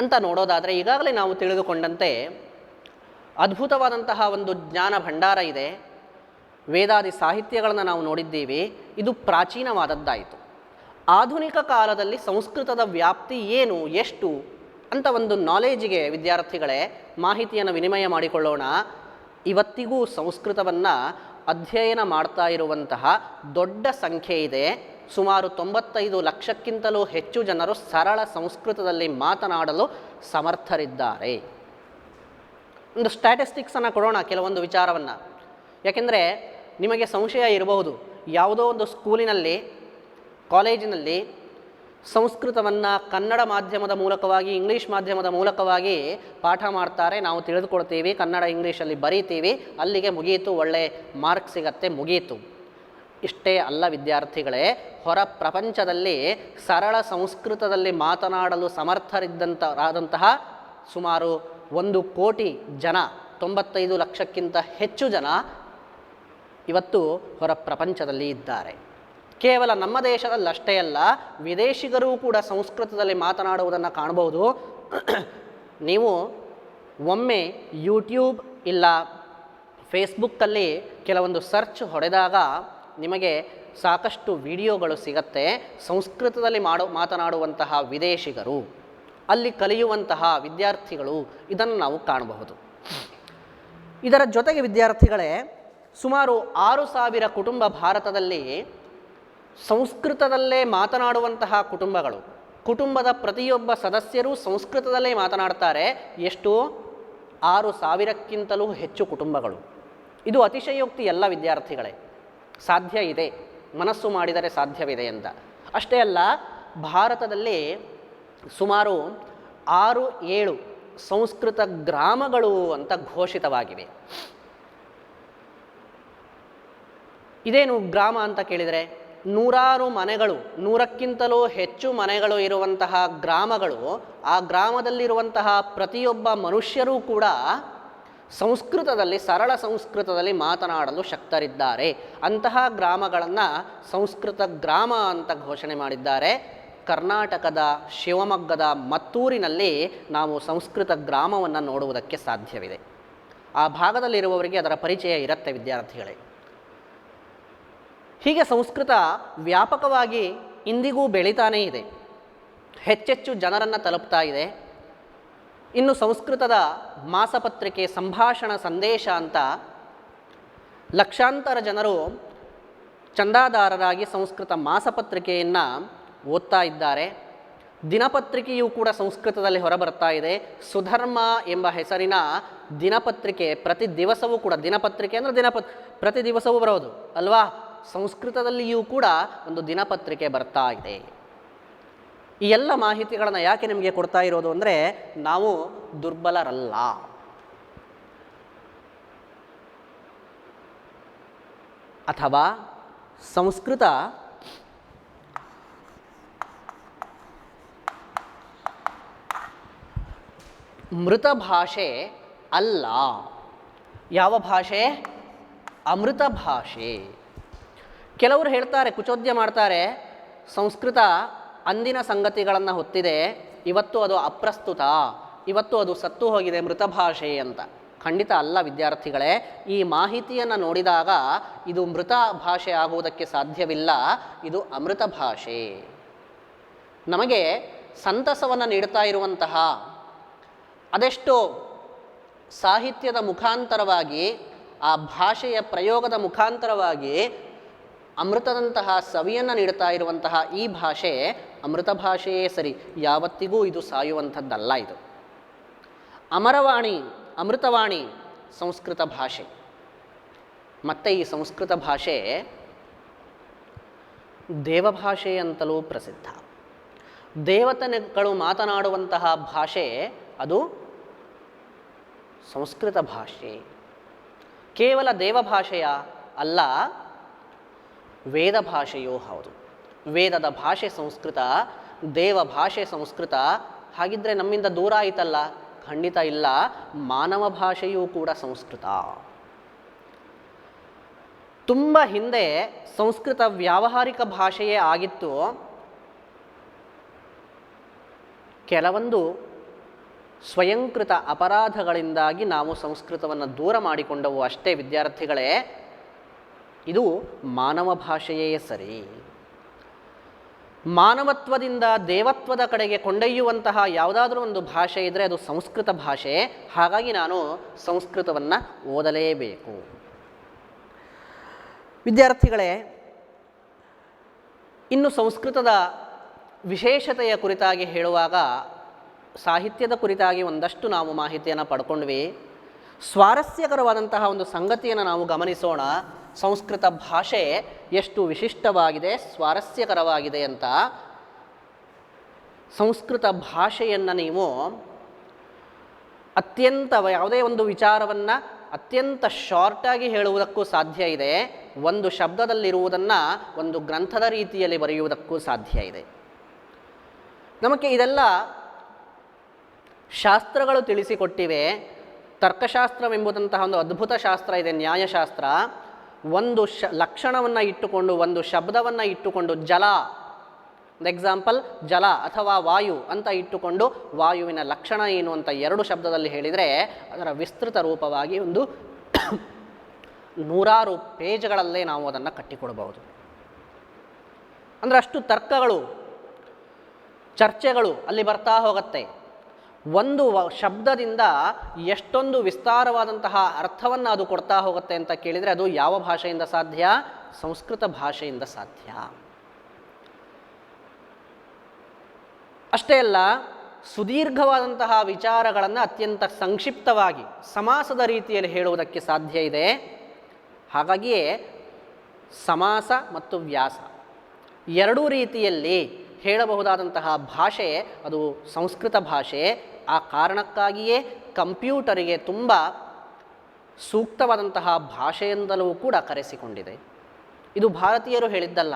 ಅಂತ ನೋಡೋದಾದರೆ, ಈಗಾಗಲೇ ನಾವು ತಿಳಿದುಕೊಂಡಂತೆ ಅದ್ಭುತವಾದಂತಹ ಒಂದು ಜ್ಞಾನ ಭಂಡಾರ ಇದೆ. ವೇದಾದಿ ಸಾಹಿತ್ಯಗಳನ್ನು ನಾವು ನೋಡಿದ್ದೀವಿ. ಇದು ಪ್ರಾಚೀನವಾದದ್ದಾಯಿತು. ಆಧುನಿಕ ಕಾಲದಲ್ಲಿ ಸಂಸ್ಕೃತದ ವ್ಯಾಪ್ತಿ ಏನು, ಎಷ್ಟು ಅಂತ ಒಂದು ನಾಲೆಜಿಗೆ ವಿದ್ಯಾರ್ಥಿಗಳೇ ಮಾಹಿತಿಯನ್ನು ವಿನಿಮಯ ಮಾಡಿಕೊಳ್ಳೋಣ. ಇವತ್ತಿಗೂ ಸಂಸ್ಕೃತವನ್ನು ಅಧ್ಯಯನ ಮಾಡ್ತಾ ಇರುವಂತಹ ದೊಡ್ಡ ಸಂಖ್ಯೆ ಇದೆ. ಸುಮಾರು 95 ಲಕ್ಷಕ್ಕಿಂತಲೂ ಹೆಚ್ಚು ಜನರು ಸರಳ ಸಂಸ್ಕೃತದಲ್ಲಿ ಮಾತನಾಡಲು ಸಮರ್ಥರಿದ್ದಾರೆ. ಒಂದು ಸ್ಟ್ಯಾಟಿಸ್ಟಿಕ್ಸನ್ನು ಕೊಡೋಣ, ಕೆಲವೊಂದು ವಿಚಾರವನ್ನು. ಯಾಕೆಂದರೆ ನಿಮಗೆ ಸಂಶಯ ಇರಬಹುದು, ಯಾವುದೋ ಒಂದು ಸ್ಕೂಲಿನಲ್ಲಿ, ಕಾಲೇಜಿನಲ್ಲಿ ಸಂಸ್ಕೃತವನ್ನು ಕನ್ನಡ ಮಾಧ್ಯಮದ ಮೂಲಕವಾಗಿ, ಇಂಗ್ಲೀಷ್ ಮಾಧ್ಯಮದ ಮೂಲಕವಾಗಿ ಪಾಠ ಮಾಡ್ತಾರೆ, ನಾವು ತಿಳಿದುಕೊಳ್ತೀವಿ, ಕನ್ನಡ ಇಂಗ್ಲೀಷಲ್ಲಿ ಬರೀತೀವಿ, ಅಲ್ಲಿಗೆ ಮುಗಿಯಿತು, ಒಳ್ಳೆ ಮಾರ್ಕ್ ಸಿಗತ್ತೆ, ಮುಗಿಯಿತು. ಇಷ್ಟೇ ಅಲ್ಲ ವಿದ್ಯಾರ್ಥಿಗಳೇ, ಹೊರ ಪ್ರಪಂಚದಲ್ಲಿ ಸರಳ ಸಂಸ್ಕೃತದಲ್ಲಿ ಮಾತನಾಡಲು ಸಮರ್ಥರಿದ್ದಂತಹ ಸುಮಾರು 1 ಕೋಟಿ ಜನ, 95 ಲಕ್ಷಕ್ಕಿಂತ ಹೆಚ್ಚು ಜನ ಇವತ್ತು ಹೊರ ಪ್ರಪಂಚದಲ್ಲಿ ಇದ್ದಾರೆ. ಕೇವಲ ನಮ್ಮ ದೇಶದಲ್ಲಷ್ಟೇ ಅಲ್ಲ, ವಿದೇಶಿಗರೂ ಕೂಡ ಸಂಸ್ಕೃತದಲ್ಲಿ ಮಾತನಾಡುವುದನ್ನು ಕಾಣಬಹುದು. ನೀವು ಒಮ್ಮೆ ಯೂಟ್ಯೂಬ್ ಇಲ್ಲ ಫೇಸ್ಬುಕ್ಕಲ್ಲಿ ಕೆಲವೊಂದು ಸರ್ಚ್ ಹೊಡೆದಾಗ ನಿಮಗೆ ಸಾಕಷ್ಟು ವಿಡಿಯೋಗಳು ಸಿಗತ್ತೆ. ಸಂಸ್ಕೃತದಲ್ಲಿ ಮಾತನಾಡುವಂತಹ ವಿದೇಶಿಗರು, ಅಲ್ಲಿ ಕಲಿಯುವಂತಹ ವಿದ್ಯಾರ್ಥಿಗಳು, ಇದನ್ನು ನಾವು ಕಾಣಬಹುದು. ಇದರ ಜೊತೆಗೆ ವಿದ್ಯಾರ್ಥಿಗಳೇ, ಸುಮಾರು 6,000 ಕುಟುಂಬ ಭಾರತದಲ್ಲಿ ಸಂಸ್ಕೃತದಲ್ಲೇ ಮಾತನಾಡುವಂತಹ ಕುಟುಂಬಗಳು. ಕುಟುಂಬದ ಪ್ರತಿಯೊಬ್ಬ ಸದಸ್ಯರು ಸಂಸ್ಕೃತದಲ್ಲೇ ಮಾತನಾಡ್ತಾರೆ. ಎಷ್ಟು? 6,000ಕ್ಕಿಂತಲೂ ಹೆಚ್ಚು ಕುಟುಂಬಗಳು. ಇದು ಅತಿಶಯೋಕ್ತಿ ಅಲ್ಲ ವಿದ್ಯಾರ್ಥಿಗಳೇ, ಸಾಧ್ಯ ಇದೆ, ಮನಸ್ಸು ಮಾಡಿದರೆ ಸಾಧ್ಯವಿದೆ ಅಂತ. ಅಷ್ಟೇ ಅಲ್ಲ, ಭಾರತದಲ್ಲಿ ಸುಮಾರು 6-7 ಸಂಸ್ಕೃತ ಗ್ರಾಮಗಳು ಅಂತ ಘೋಷಿತವಾಗಿವೆ. ಇದೇನು ಗ್ರಾಮ ಅಂತ ಕೇಳಿದರೆ, ನೂರಾರು ಮನೆಗಳು, 100ಕ್ಕಿಂತಲೂ ಹೆಚ್ಚು ಮನೆಗಳು ಇರುವಂತಹ ಗ್ರಾಮಗಳು. ಆ ಗ್ರಾಮದಲ್ಲಿರುವಂತಹ ಪ್ರತಿಯೊಬ್ಬ ಮನುಷ್ಯರೂ ಕೂಡ ಸಂಸ್ಕೃತದಲ್ಲಿ, ಸರಳ ಸಂಸ್ಕೃತದಲ್ಲಿ ಮಾತನಾಡಲು ಶಕ್ತರಿದ್ದಾರೆ. ಅಂತಹ ಗ್ರಾಮಗಳನ್ನು ಸಂಸ್ಕೃತ ಗ್ರಾಮ ಅಂತ ಘೋಷಣೆ ಮಾಡಿದ್ದಾರೆ. ಕರ್ನಾಟಕದ ಶಿವಮೊಗ್ಗದ ಮತ್ತೂರಿನಲ್ಲಿ ನಾವು ಸಂಸ್ಕೃತ ಗ್ರಾಮವನ್ನು ನೋಡುವುದಕ್ಕೆ ಸಾಧ್ಯವಿದೆ. ಆ ಭಾಗದಲ್ಲಿರುವವರಿಗೆ ಅದರ ಪರಿಚಯ ಇರುತ್ತೆ ವಿದ್ಯಾರ್ಥಿಗಳೇ. ಹೀಗೆ ಸಂಸ್ಕೃತ ವ್ಯಾಪಕವಾಗಿ ಇಂದಿಗೂ ಬೆಳೀತಾನೇ ಇದೆ, ಹೆಚ್ಚೆಚ್ಚು ಜನರನ್ನು ತಲುಪ್ತಾ ಇದೆ. ಇನ್ನು ಸಂಸ್ಕೃತದ ಮಾಸಪತ್ರಿಕೆ ಸಂಭಾಷಣ ಸಂದೇಶ ಅಂತ ಲಕ್ಷಾಂತರ ಜನರು ಚಂದಾದಾರರಾಗಿ ಸಂಸ್ಕೃತ ಮಾಸಪತ್ರಿಕೆಯನ್ನು ಓದ್ತಾ ಇದ್ದಾರೆ. ದಿನಪತ್ರಿಕೆಯೂ ಕೂಡ ಸಂಸ್ಕೃತದಲ್ಲಿ ಹೊರಬರ್ತಾ ಇದೆ. ಸುಧರ್ಮ ಎಂಬ ಹೆಸರಿನ ದಿನಪತ್ರಿಕೆ ಪ್ರತಿ ದಿವಸವೂ ಕೂಡ, ದಿನಪತ್ರಿಕೆ ಅಂದರೆ ಪ್ರತಿ ದಿವಸವೂ ಬರೋದು ಅಲ್ವಾ, ಸಂಸ್ಕೃತದಲ್ಲಿಯೂ ಕೂಡ ಒಂದು ದಿನಪತ್ರಿಕೆ ಬರ್ತಾ ಇದೆ. ಈ ಎಲ್ಲ ಮಾಹಿತಿಗಳನ್ನು ಯಾಕೆ ನಿಮಗೆ ಕೊಡ್ತಾ ಇರೋದು ಅಂದರೆ, ನಾವು ದುರ್ಬಲರಲ್ಲ. ಅಥವಾ ಸಂಸ್ಕೃತ ಮೃತ ಭಾಷೆ ಅಲ್ಲ. ಯಾವ ಭಾಷೆ? ಅಮೃತ ಭಾಷೆ. ಕೆಲವರು ಹೇಳ್ತಾರೆ, ಕುಚೋದ್ಯ ಮಾಡ್ತಾರೆ, ಸಂಸ್ಕೃತ ಅಂದಿನ ಸಂಗತಿಗಳನ್ನು ಹೊತ್ತಿದೆ, ಇವತ್ತು ಅದು ಅಪ್ರಸ್ತುತ, ಇವತ್ತು ಅದು ಸತ್ತು ಹೋಗಿದೆ, ಮೃತ ಭಾಷೆ ಅಂತ. ಖಂಡಿತ ಅಲ್ಲ ವಿದ್ಯಾರ್ಥಿಗಳೇ. ಈ ಮಾಹಿತಿಯನ್ನು ನೋಡಿದಾಗ ಇದು ಮೃತ ಭಾಷೆ ಆಗುವುದಕ್ಕೆ ಸಾಧ್ಯವಿಲ್ಲ, ಇದು ಅಮೃತ ಭಾಷೆ. ನಮಗೆ ಸಂತಸವನ್ನು ನೀಡ್ತಾ ಇರುವಂತಹ ಅದೆಷ್ಟೋ ಸಾಹಿತ್ಯದ ಮುಖಾಂತರವಾಗಿ, ಆ ಭಾಷೆಯ ಪ್ರಯೋಗದ ಮುಖಾಂತರವಾಗಿ ಅಮೃತದಂತಹ ಸವಿಯನ್ನು ನೀಡ್ತಾ ಇರುವಂತಹ ಈ ಭಾಷೆ ಅಮೃತ ಭಾಷೆಯೇ ಸರಿ. ಯಾವತ್ತಿಗೂ ಇದು ಸಾಯುವಂಥದ್ದಲ್ಲ. ಇದು ಅಮರವಾಣಿ, ಅಮೃತವಾಣಿ ಸಂಸ್ಕೃತ ಭಾಷೆ. ಮತ್ತು ಈ ಸಂಸ್ಕೃತ ಭಾಷೆ ದೇವಭಾಷೆ ಅಂತಲೂ ಪ್ರಸಿದ್ಧ. ದೇವತೆಗಳು ಮಾತನಾಡುವಂತಹ ಭಾಷೆ ಅದು ಸಂಸ್ಕೃತ ಭಾಷೆ. ಕೇವಲ ದೇವಭಾಷೆಯ ಅಲ್ಲ, ವೇದ ಭಾಷೆಯೂ ಹೌದು. ವೇದದ ಭಾಷೆ ಸಂಸ್ಕೃತ, ದೇವ ಭಾಷೆ ಸಂಸ್ಕೃತ. ಹಾಗಿದ್ದರೆ ನಮ್ಮಿಂದ ದೂರ ಆಯಿತಲ್ಲ? ಖಂಡಿತ ಇಲ್ಲ. ಮಾನವ ಭಾಷೆಯೂ ಕೂಡ ಸಂಸ್ಕೃತ. ತುಂಬ ಹಿಂದೆ ಸಂಸ್ಕೃತ ವ್ಯಾವಹಾರಿಕ ಭಾಷೆಯೇ ಆಗಿತ್ತು. ಕೆಲವೊಂದು ಸ್ವಯಂಕೃತ ಅಪರಾಧಗಳಿಂದಾಗಿ ನಾವು ಸಂಸ್ಕೃತವನ್ನು ದೂರ ಮಾಡಿಕೊಂಡವು ಅಷ್ಟೇ ವಿದ್ಯಾರ್ಥಿಗಳೇ. ಇದು ಮಾನವ ಭಾಷೆಯೇ ಸರಿ. ಮಾನವತ್ವದಿಂದ ದೇವತ್ವದ ಕಡೆಗೆ ಕೊಂಡೊಯ್ಯುವಂತಹ ಯಾವುದಾದ್ರೂ ಒಂದು ಭಾಷೆ ಇದ್ದರೆ ಅದು ಸಂಸ್ಕೃತ ಭಾಷೆ. ಹಾಗಾಗಿ ನಾನು ಸಂಸ್ಕೃತವನ್ನು ಓದಲೇಬೇಕು. ವಿದ್ಯಾರ್ಥಿಗಳೇ, ಇನ್ನು ಸಂಸ್ಕೃತದ ವಿಶೇಷತೆಯ ಕುರಿತಾಗಿ ಹೇಳುವಾಗ ಸಾಹಿತ್ಯದ ಕುರಿತಾಗಿ ಒಂದಷ್ಟು ನಾವು ಮಾಹಿತಿಯನ್ನು ಪಡ್ಕೊಂಡ್ವಿ. ಸ್ವಾರಸ್ಯಕರವಾದಂತಹ ಒಂದು ಸಂಗತಿಯನ್ನು ನಾವು ಗಮನಿಸೋಣ. ಸಂಸ್ಕೃತ ಭಾಷೆ ಎಷ್ಟು ವಿಶಿಷ್ಟವಾಗಿದೆ, ಸ್ವಾರಸ್ಯಕರವಾಗಿದೆ ಅಂತ. ಸಂಸ್ಕೃತ ಭಾಷೆಯನ್ನು ನೀವು ಅತ್ಯಂತ ಯಾವುದೇ ಒಂದು ವಿಚಾರವನ್ನು ಅತ್ಯಂತ ಶಾರ್ಟಾಗಿ ಹೇಳುವುದಕ್ಕೂ ಸಾಧ್ಯ ಇದೆ. ಒಂದು ಶಬ್ದದಲ್ಲಿರುವುದನ್ನು ಒಂದು ಗ್ರಂಥದ ರೀತಿಯಲ್ಲಿ ಬರೆಯುವುದಕ್ಕೂ ಸಾಧ್ಯ ಇದೆ. ನಮಗೆ ಇದೆಲ್ಲ ಶಾಸ್ತ್ರಗಳು ತಿಳಿಸಿಕೊಟ್ಟಿವೆ. ತರ್ಕಶಾಸ್ತ್ರವೆಂಬುದಂತಹ ಒಂದು ಅದ್ಭುತ ಶಾಸ್ತ್ರ ಇದೆ, ನ್ಯಾಯಶಾಸ್ತ್ರ. ಒಂದು ಲಕ್ಷಣವನ್ನು ಇಟ್ಟುಕೊಂಡು, ಒಂದು ಶಬ್ದವನ್ನು ಇಟ್ಟುಕೊಂಡು, ಜಲ, ಎಕ್ಸಾಂಪಲ್ ಜಲ ಅಥವಾ ವಾಯು ಅಂತ ಇಟ್ಟುಕೊಂಡು ವಾಯುವಿನ ಲಕ್ಷಣ ಏನು ಅಂತ 2 ಶಬ್ದದಲ್ಲಿ ಹೇಳಿದರೆ ಅದರ ವಿಸ್ತೃತ ರೂಪವಾಗಿ ಒಂದು 100 ಪೇಜ್ಗಳಲ್ಲೇ ನಾವು ಅದನ್ನು ಕಟ್ಟಿಕೊಡಬಹುದು. ಅಂದರೆ ಅಷ್ಟು ತರ್ಕಗಳು, ಚರ್ಚೆಗಳು ಅಲ್ಲಿ ಬರ್ತಾ ಹೋಗುತ್ತೆ. ಒಂದು ಶಬ್ದದಿಂದ ಎಷ್ಟೊಂದು ವಿಸ್ತಾರವಾದಂತಹ ಅರ್ಥವನ್ನು ಅದು ಕೊಡ್ತಾ ಹೋಗುತ್ತೆ ಅಂತ ಕೇಳಿದರೆ ಅದು ಯಾವ ಭಾಷೆಯಿಂದ ಸಾಧ್ಯ? ಸಂಸ್ಕೃತ ಭಾಷೆಯಿಂದ ಸಾಧ್ಯ. ಅಷ್ಟೇ ಅಲ್ಲ, ಸುದೀರ್ಘವಾದಂತಹ ವಿಚಾರಗಳನ್ನು ಅತ್ಯಂತ ಸಂಕ್ಷಿಪ್ತವಾಗಿ ಸಮಾಸದ ರೀತಿಯಲ್ಲಿ ಹೇಳುವುದಕ್ಕೆ ಸಾಧ್ಯ ಇದೆ. ಹಾಗಾಗಿಯೇ ಸಮಾಸ ಮತ್ತು ವ್ಯಾಸ ಎರಡೂ ರೀತಿಯಲ್ಲಿ ಹೇಳಬಹುದಾದಂತಹ ಭಾಷೆ ಅದು ಸಂಸ್ಕೃತ ಭಾಷೆ. ಆ ಕಾರಣಕ್ಕಾಗಿಯೇ ಕಂಪ್ಯೂಟರಿಗೆ ತುಂಬ ಸೂಕ್ತವಾದಂತಹ ಭಾಷೆಯಿಂದಲೂ ಕೂಡ ಕರೆಸಿಕೊಂಡಿದೆ. ಇದು ಭಾರತೀಯರು ಹೇಳಿದ್ದಲ್ಲ.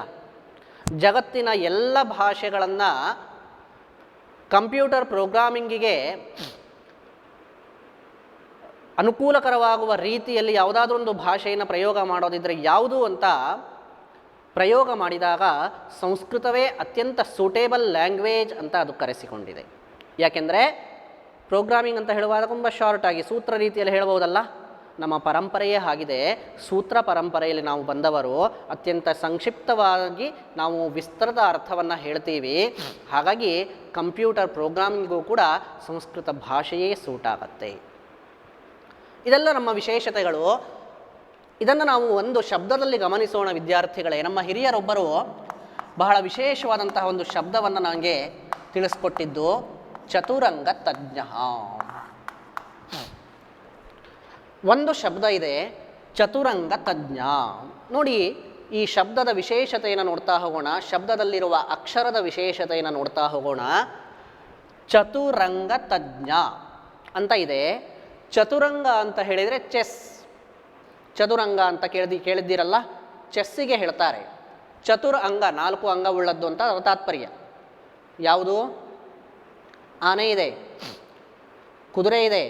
ಜಗತ್ತಿನ ಎಲ್ಲ ಭಾಷೆಗಳನ್ನು ಕಂಪ್ಯೂಟರ್ ಪ್ರೋಗ್ರಾಮಿಂಗಿಗೆ ಅನುಕೂಲಕರವಾಗುವ ರೀತಿಯಲ್ಲಿ ಯಾವುದಾದ್ರೂ ಒಂದು ಭಾಷೆಯನ್ನು ಪ್ರಯೋಗ ಮಾಡೋದಿದ್ದರೆ ಯಾವುದು ಅಂತ ಪ್ರಯೋಗ ಮಾಡಿದಾಗ ಸಂಸ್ಕೃತವೇ ಅತ್ಯಂತ ಸೂಟೇಬಲ್ ಲ್ಯಾಂಗ್ವೇಜ್ ಅಂತ ಅದು ಕರೆಸಿಕೊಂಡಿದೆ. ಯಾಕೆಂದರೆ ಪ್ರೋಗ್ರಾಮಿಂಗ್ ಅಂತ ಹೇಳುವಾಗ ತುಂಬ ಶಾರ್ಟಾಗಿ ಸೂತ್ರ ರೀತಿಯಲ್ಲಿ ಹೇಳಬಹುದಲ್ಲ. ನಮ್ಮ ಪರಂಪರೆಯೇ ಆಗಿದೆ. ಸೂತ್ರ ಪರಂಪರೆಯಲ್ಲಿ ನಾವು ಬಂದವರು. ಅತ್ಯಂತ ಸಂಕ್ಷಿಪ್ತವಾಗಿ ನಾವು ವಿಸ್ತೃತ ಅರ್ಥವನ್ನು ಹೇಳ್ತೀವಿ. ಹಾಗಾಗಿ ಕಂಪ್ಯೂಟರ್ ಪ್ರೋಗ್ರಾಮಿಂಗ್ಗೂ ಕೂಡ ಸಂಸ್ಕೃತ ಭಾಷೆಯೇ ಸೂಟ್ ಆಗುತ್ತೆ. ಇದೆಲ್ಲ ನಮ್ಮ ವಿಶೇಷತೆಗಳು. ಇದನ್ನು ನಾವು ಒಂದು ಶಬ್ದದಲ್ಲಿ ಗಮನಿಸೋಣ ವಿದ್ಯಾರ್ಥಿಗಳೇ. ನಮ್ಮ ಹಿರಿಯರೊಬ್ಬರು ಬಹಳ ವಿಶೇಷವಾದಂತಹ ಒಂದು ಶಬ್ದವನ್ನು ನನಗೆ ತಿಳಿಸ್ಕೊಟ್ಟಿದ್ದು ಚತುರಂಗ ತಜ್ಞ. ಒಂದು ಶಬ್ದ ಇದೆ, ಚತುರಂಗ ತಜ್ಞ. ನೋಡಿ, ಈ ಶಬ್ದದ ವಿಶೇಷತೆಯನ್ನು ನೋಡ್ತಾ ಹೋಗೋಣ. ಶಬ್ದದಲ್ಲಿರುವ ಅಕ್ಷರದ ವಿಶೇಷತೆಯನ್ನು ನೋಡ್ತಾ ಹೋಗೋಣ. ಚತುರಂಗ ತಜ್ಞ ಅಂತ ಇದೆ. ಚತುರಂಗ ಅಂತ ಹೇಳಿದರೆ ಚೆಸ್. ಚತುರಂಗ ಅಂತ ಕೇಳಿದ್ದೀರಲ್ಲ, ಚೆಸ್ಸಿಗೆ ಹೇಳ್ತಾರೆ. ಚತುರ ಅಂಗ, 4 ಅಂಗವುಳ್ಳದ್ದು ಅಂತ ತಾತ್ಪರ್ಯ. ಯಾವುದು? ಆನೆ ಇದೆ, ಕುದುರೆ ಇದೆ,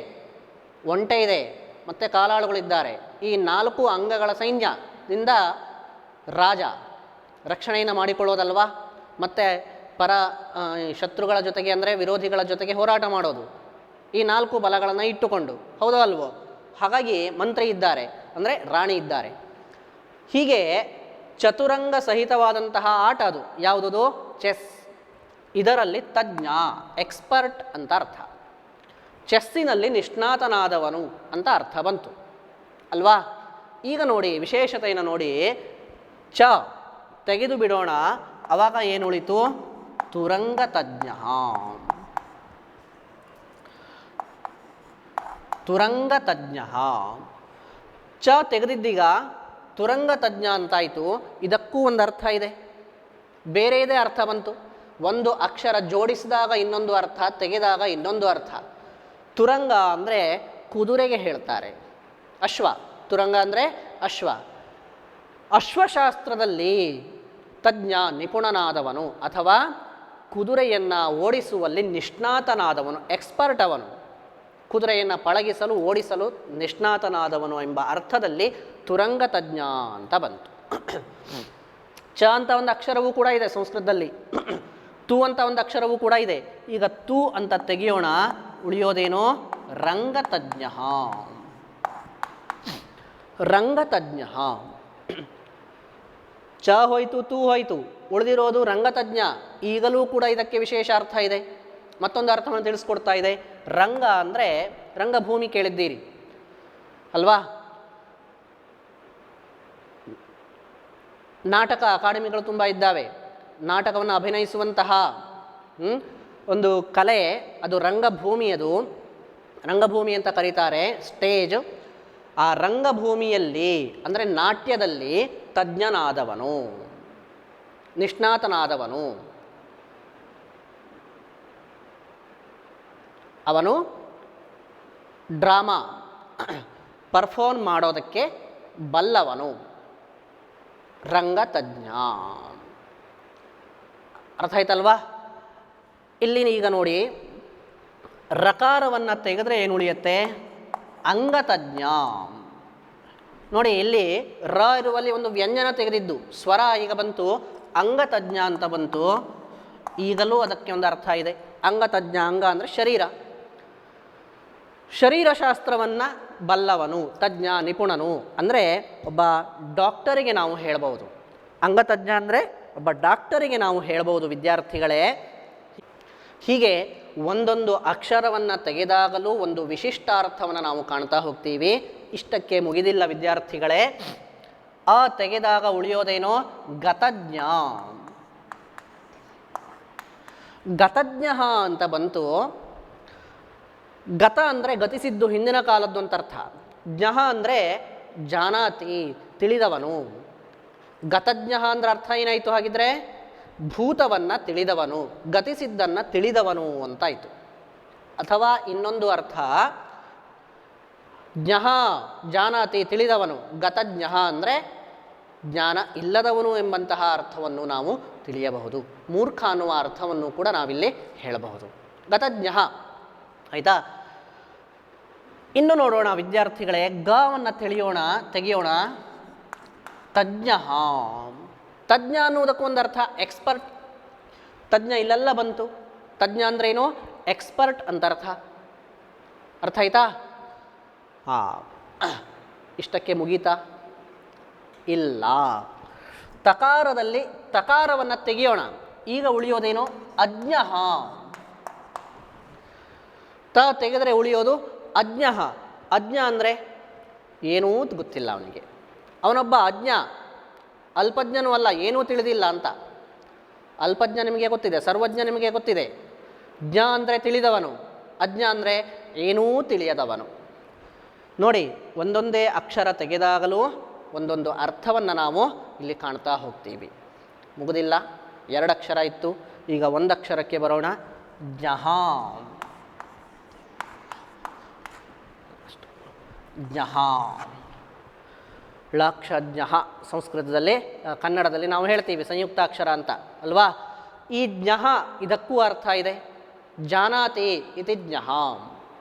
ಒಂಟೆ ಇದೆ, ಮತ್ತು ಕಾಲಾಳುಗಳಿದ್ದಾರೆ. ಈ 4 ಅಂಗಗಳ ಸೈನ್ಯದಿಂದ ರಾಜ ರಕ್ಷಣೆಯನ್ನು ಮಾಡಿಕೊಳ್ಳೋದಲ್ವಾ, ಮತ್ತು ಶತ್ರುಗಳ ಜೊತೆಗೆ ಅಂದರೆ ವಿರೋಧಿಗಳ ಜೊತೆಗೆ ಹೋರಾಟ ಮಾಡೋದು. ಈ 4 ಬಲಗಳನ್ನು ಇಟ್ಟುಕೊಂಡು, ಹೌದೋ ಅಲ್ವೋ? ಹಾಗಾಗಿ ಮಂತ್ರಿ ಇದ್ದಾರೆ ಅಂದರೆ ರಾಣಿ ಇದ್ದಾರೆ. ಹೀಗೆ ಚತುರಂಗ ಸಹಿತವಾದಂತಹ ಆಟ ಅದು. ಯಾವುದದು? ಚೆಸ್. ಇದರಲ್ಲಿ ತಜ್ಞ, ಎಕ್ಸ್ಪರ್ಟ್ ಅಂತ ಅರ್ಥ. ಚೆಸ್ಸಿನಲ್ಲಿ ನಿಷ್ಣಾತನಾದವನು ಅಂತ ಅರ್ಥ ಬಂತು ಅಲ್ವಾ? ಈಗ ನೋಡಿ ವಿಶೇಷತೆಯನ್ನು ನೋಡಿ. ಚ ತೆಗೆದು ಬಿಡೋಣ, ಆವಾಗ ಏನು ಉಳಿತು? ತುರಂಗ ತಜ್ಞ. ತುರಂಗ ತಜ್ಞ. ಚ ತೆಗೆದಿದ್ದೀಗ ತುರಂಗ ತಜ್ಞ ಅಂತಾಯಿತು. ಇದಕ್ಕೂ ಒಂದು ಅರ್ಥ ಇದೆ, ಬೇರೆಯದೇ ಅರ್ಥ ಬಂತು. ಒಂದು ಅಕ್ಷರ ಜೋಡಿಸಿದಾಗ ಇನ್ನೊಂದು ಅರ್ಥ, ತೆಗೆದಾಗ ಇನ್ನೊಂದು ಅರ್ಥ. ತುರಂಗ ಅಂದರೆ ಕುದುರೆಗೆ ಹೇಳ್ತಾರೆ, ಅಶ್ವ. ತುರಂಗ ಅಂದರೆ ಅಶ್ವ. ಅಶ್ವಶಾಸ್ತ್ರದಲ್ಲಿ ತಜ್ಞ, ನಿಪುಣನಾದವನು ಅಥವಾ ಕುದುರೆಯನ್ನು ಓಡಿಸುವಲ್ಲಿ ನಿಷ್ಣಾತನಾದವನು, ಎಕ್ಸ್ಪರ್ಟ್ ಅವನು. ಕುದುರೆಯನ್ನು ಪಳಗಿಸಲು, ಓಡಿಸಲು ನಿಷ್ಣಾತನಾದವನು ಎಂಬ ಅರ್ಥದಲ್ಲಿ ತುರಂಗ ತಜ್ಞ ಅಂತ ಬಂತು. ಚ ಅಂತ ಒಂದು ಅಕ್ಷರವೂ ಕೂಡ ಇದೆ ಸಂಸ್ಕೃತದಲ್ಲಿ. ತು ಅಂತ ಒಂದು ಅಕ್ಷರವೂ ಕೂಡ ಇದೆ. ಈಗ ತು ಅಂತ ತೆಗೆಯೋಣ, ಉಳಿಯೋದೇನೋ? ರಂಗತಜ್ಞ. ರಂಗತಜ್ಞ. ಚ ಹೋಯಿತು, ತೂ ಹೋಯಿತು, ಉಳಿದಿರೋದು ರಂಗತಜ್ಞ. ಈಗಲೂ ಕೂಡ ಇದಕ್ಕೆ ವಿಶೇಷ ಅರ್ಥ ಇದೆ. ಮತ್ತೊಂದು ಅರ್ಥವನ್ನು ತಿಳಿಸ್ಕೊಡ್ತಾ ಇದೆ. ರಂಗ ಅಂದರೆ ರಂಗಭೂಮಿ ಕೇಳಿದ್ದೀರಿ ಅಲ್ವಾ? ನಾಟಕ ಅಕಾಡೆಮಿಗಳು ತುಂಬ ಇದ್ದಾವೆ. ನಾಟಕವನ್ನು ಅಭಿನಯಿಸುವಂತಹ ಒಂದು ಕಲೆ, ಅದು ರಂಗಭೂಮಿ. ಅದು ರಂಗಭೂಮಿ ಅಂತ ಕರೀತಾರೆ, ಸ್ಟೇಜ್. ಆ ರಂಗಭೂಮಿಯಲ್ಲಿ ಅಂದರೆ ನಾಟ್ಯದಲ್ಲಿ ತಜ್ಞನಾದವನು, ನಿಷ್ಣಾತನಾದವನು, ಅವನು ಡ್ರಾಮಾ ಪರ್ಫಾರ್ಮ್ ಮಾಡೋದಕ್ಕೆ ಬಲ್ಲವನು, ರಂಗತಜ್ಞ. ಅರ್ಥ ಆಯ್ತಲ್ವಾ? ಇಲ್ಲಿ ಈಗ ನೋಡಿ, ರಕಾರವನ್ನು ತೆಗೆದ್ರೆ ಏನು ಉಳಿಯುತ್ತೆ? ಅಂಗತಜ್ಞ. ನೋಡಿ, ಇಲ್ಲಿ ರ ಇರುವಲ್ಲಿ ಒಂದು ವ್ಯಂಜನ ತೆಗೆದಿದ್ದು ಸ್ವರ ಈಗ ಬಂತು, ಅಂಗತಜ್ಞ ಅಂತ ಬಂತು. ಈಗಲೂ ಅದಕ್ಕೆ ಒಂದು ಅರ್ಥ ಇದೆ. ಅಂಗತಜ್ಞ, ಅಂಗ ಅಂದರೆ ಶರೀರ, ಶರೀರಶಾಸ್ತ್ರವನ್ನು ಬಲ್ಲವನು, ತಜ್ಞ, ನಿಪುಣನು. ಅಂದರೆ ಒಬ್ಬ ಡಾಕ್ಟರಿಗೆ ನಾವು ಹೇಳ್ಬೋದು. ಅಂಗತಜ್ಞ ಅಂದರೆ ಒಬ್ಬ ಡಾಕ್ಟರಿಗೆ ನಾವು ಹೇಳ್ಬೋದು ವಿದ್ಯಾರ್ಥಿಗಳೇ. ಹೀಗೆ ಒಂದೊಂದು ಅಕ್ಷರವನ್ನು ತೆಗೆದಾಗಲೂ ಒಂದು ವಿಶಿಷ್ಟಾರ್ಥವನ್ನು ನಾವು ಕಾಣ್ತಾ ಹೋಗ್ತೀವಿ. ಇಷ್ಟಕ್ಕೆ ಮುಗಿದಿಲ್ಲ ವಿದ್ಯಾರ್ಥಿಗಳೇ. ಅ ತೆಗೆದಾಗ ಉಳಿಯೋದೇನೋ ಗತಜ್ಞ. ಗತಜ್ಞ ಅಂತ ಬಂತು. ಗತ ಅಂದರೆ ಗತಿಸಿದ್ದು, ಹಿಂದಿನ ಕಾಲದ್ದು ಅಂತ ಅರ್ಥ. ಜ್ಞ ಅಂದರೆ ಜಾನಾತಿ, ತಿಳಿದವನು. ಗತಜ್ಞ ಅಂದ್ರೆ ಅರ್ಥ ಏನಾಯಿತು ಹಾಗಿದ್ರೆ? ಭೂತವನ್ನು ತಿಳಿದವನು, ಗತಿಸಿದ್ದನ್ನು ತಿಳಿದವನು ಅಂತಾಯಿತು. ಅಥವಾ ಇನ್ನೊಂದು ಅರ್ಥ, ಜ್ಞ ಜಾನಾತಿ, ತಿಳಿದವನು. ಗತಜ್ಞ ಅಂದರೆ ಜ್ಞಾನ ಇಲ್ಲದವನು ಎಂಬಂತಹ ಅರ್ಥವನ್ನು ನಾವು ತಿಳಿಯಬಹುದು. ಮೂರ್ಖ ಅನ್ನುವ ಅರ್ಥವನ್ನು ಕೂಡ ನಾವಿಲ್ಲಿ ಹೇಳಬಹುದು. ಗತಜ್ಞ ಆಯಿತಾ? ಇನ್ನು ನೋಡೋಣ ವಿದ್ಯಾರ್ಥಿಗಳೇ, ಗವನ್ನು ತೆಗೆಯೋಣ. ತಜ್ಞ. ತಜ್ಞ ಅನ್ನುವುದಕ್ಕೂ ಒಂದು ಅರ್ಥ ಎಕ್ಸ್ಪರ್ಟ್. ತಜ್ಞ ಇಲ್ಲೆಲ್ಲ ಬಂತು. ತಜ್ಞ ಅಂದ್ರೇನು? ಎಕ್ಸ್ಪರ್ಟ್ ಅಂತ ಅರ್ಥ. ಅರ್ಥ ಆಯ್ತಾ? ಇಷ್ಟಕ್ಕೆ ಮುಗೀತಾ? ಇಲ್ಲ. ತಕಾರದಲ್ಲಿ ತಕಾರವನ್ನು ತೆಗೆಯೋಣ. ಈಗ ಉಳಿಯೋದೇನು? ಅಜ್ಞ. ತ ತೆಗೆದರೆ ಉಳಿಯೋದು ಅಜ್ಞ. ಅಜ್ಞ ಅಂದರೆ ಏನೂ ಗೊತ್ತಿಲ್ಲ ಅವನಿಗೆ. ಅವನೊಬ್ಬ ಅಜ್ಞ, ಅಲ್ಪಜ್ಞನೂ ಅಲ್ಲ, ಏನೂ ತಿಳಿದಿಲ್ಲ ಅಂತ. ಅಲ್ಪಜ್ಞ ನಿಮಗೆ ಗೊತ್ತಿದೆ, ಸರ್ವಜ್ಞ ನಿಮಗೆ ಗೊತ್ತಿದೆ. ಜ್ಞ ಅಂದರೆ ತಿಳಿದವನು, ಅಜ್ಞ ಅಂದರೆ ಏನೂ ತಿಳಿಯದವನು. ನೋಡಿ, ಒಂದೊಂದೇ ಅಕ್ಷರ ತೆಗೆದಾಗಲೂ ಒಂದೊಂದು ಅರ್ಥವನ್ನು ನಾವು ಇಲ್ಲಿ ಕಾಣ್ತಾ ಹೋಗ್ತೀವಿ. ಮುಗುದಿಲ್ಲ, 2 ಅಕ್ಷರ ಇತ್ತು, ಈಗ 1 ಅಕ್ಷರಕ್ಕೆ ಬರೋಣ. ಜ್ಞಃ. ಜ್ಞಃ, ಳಕ್ಷ ಜ್ಞಃ. ಸಂಸ್ಕೃತದಲ್ಲಿ, ಕನ್ನಡದಲ್ಲಿ ನಾವು ಹೇಳ್ತೀವಿ ಸಂಯುಕ್ತಾಕ್ಷರ ಅಂತ ಅಲ್ವಾ? ಈ ಜ್ಞಃ ಇದಕ್ಕೂ ಅರ್ಥ ಇದೆ. ಜಾನಾತಿ ಇತಿ ಜ್ಞಃ,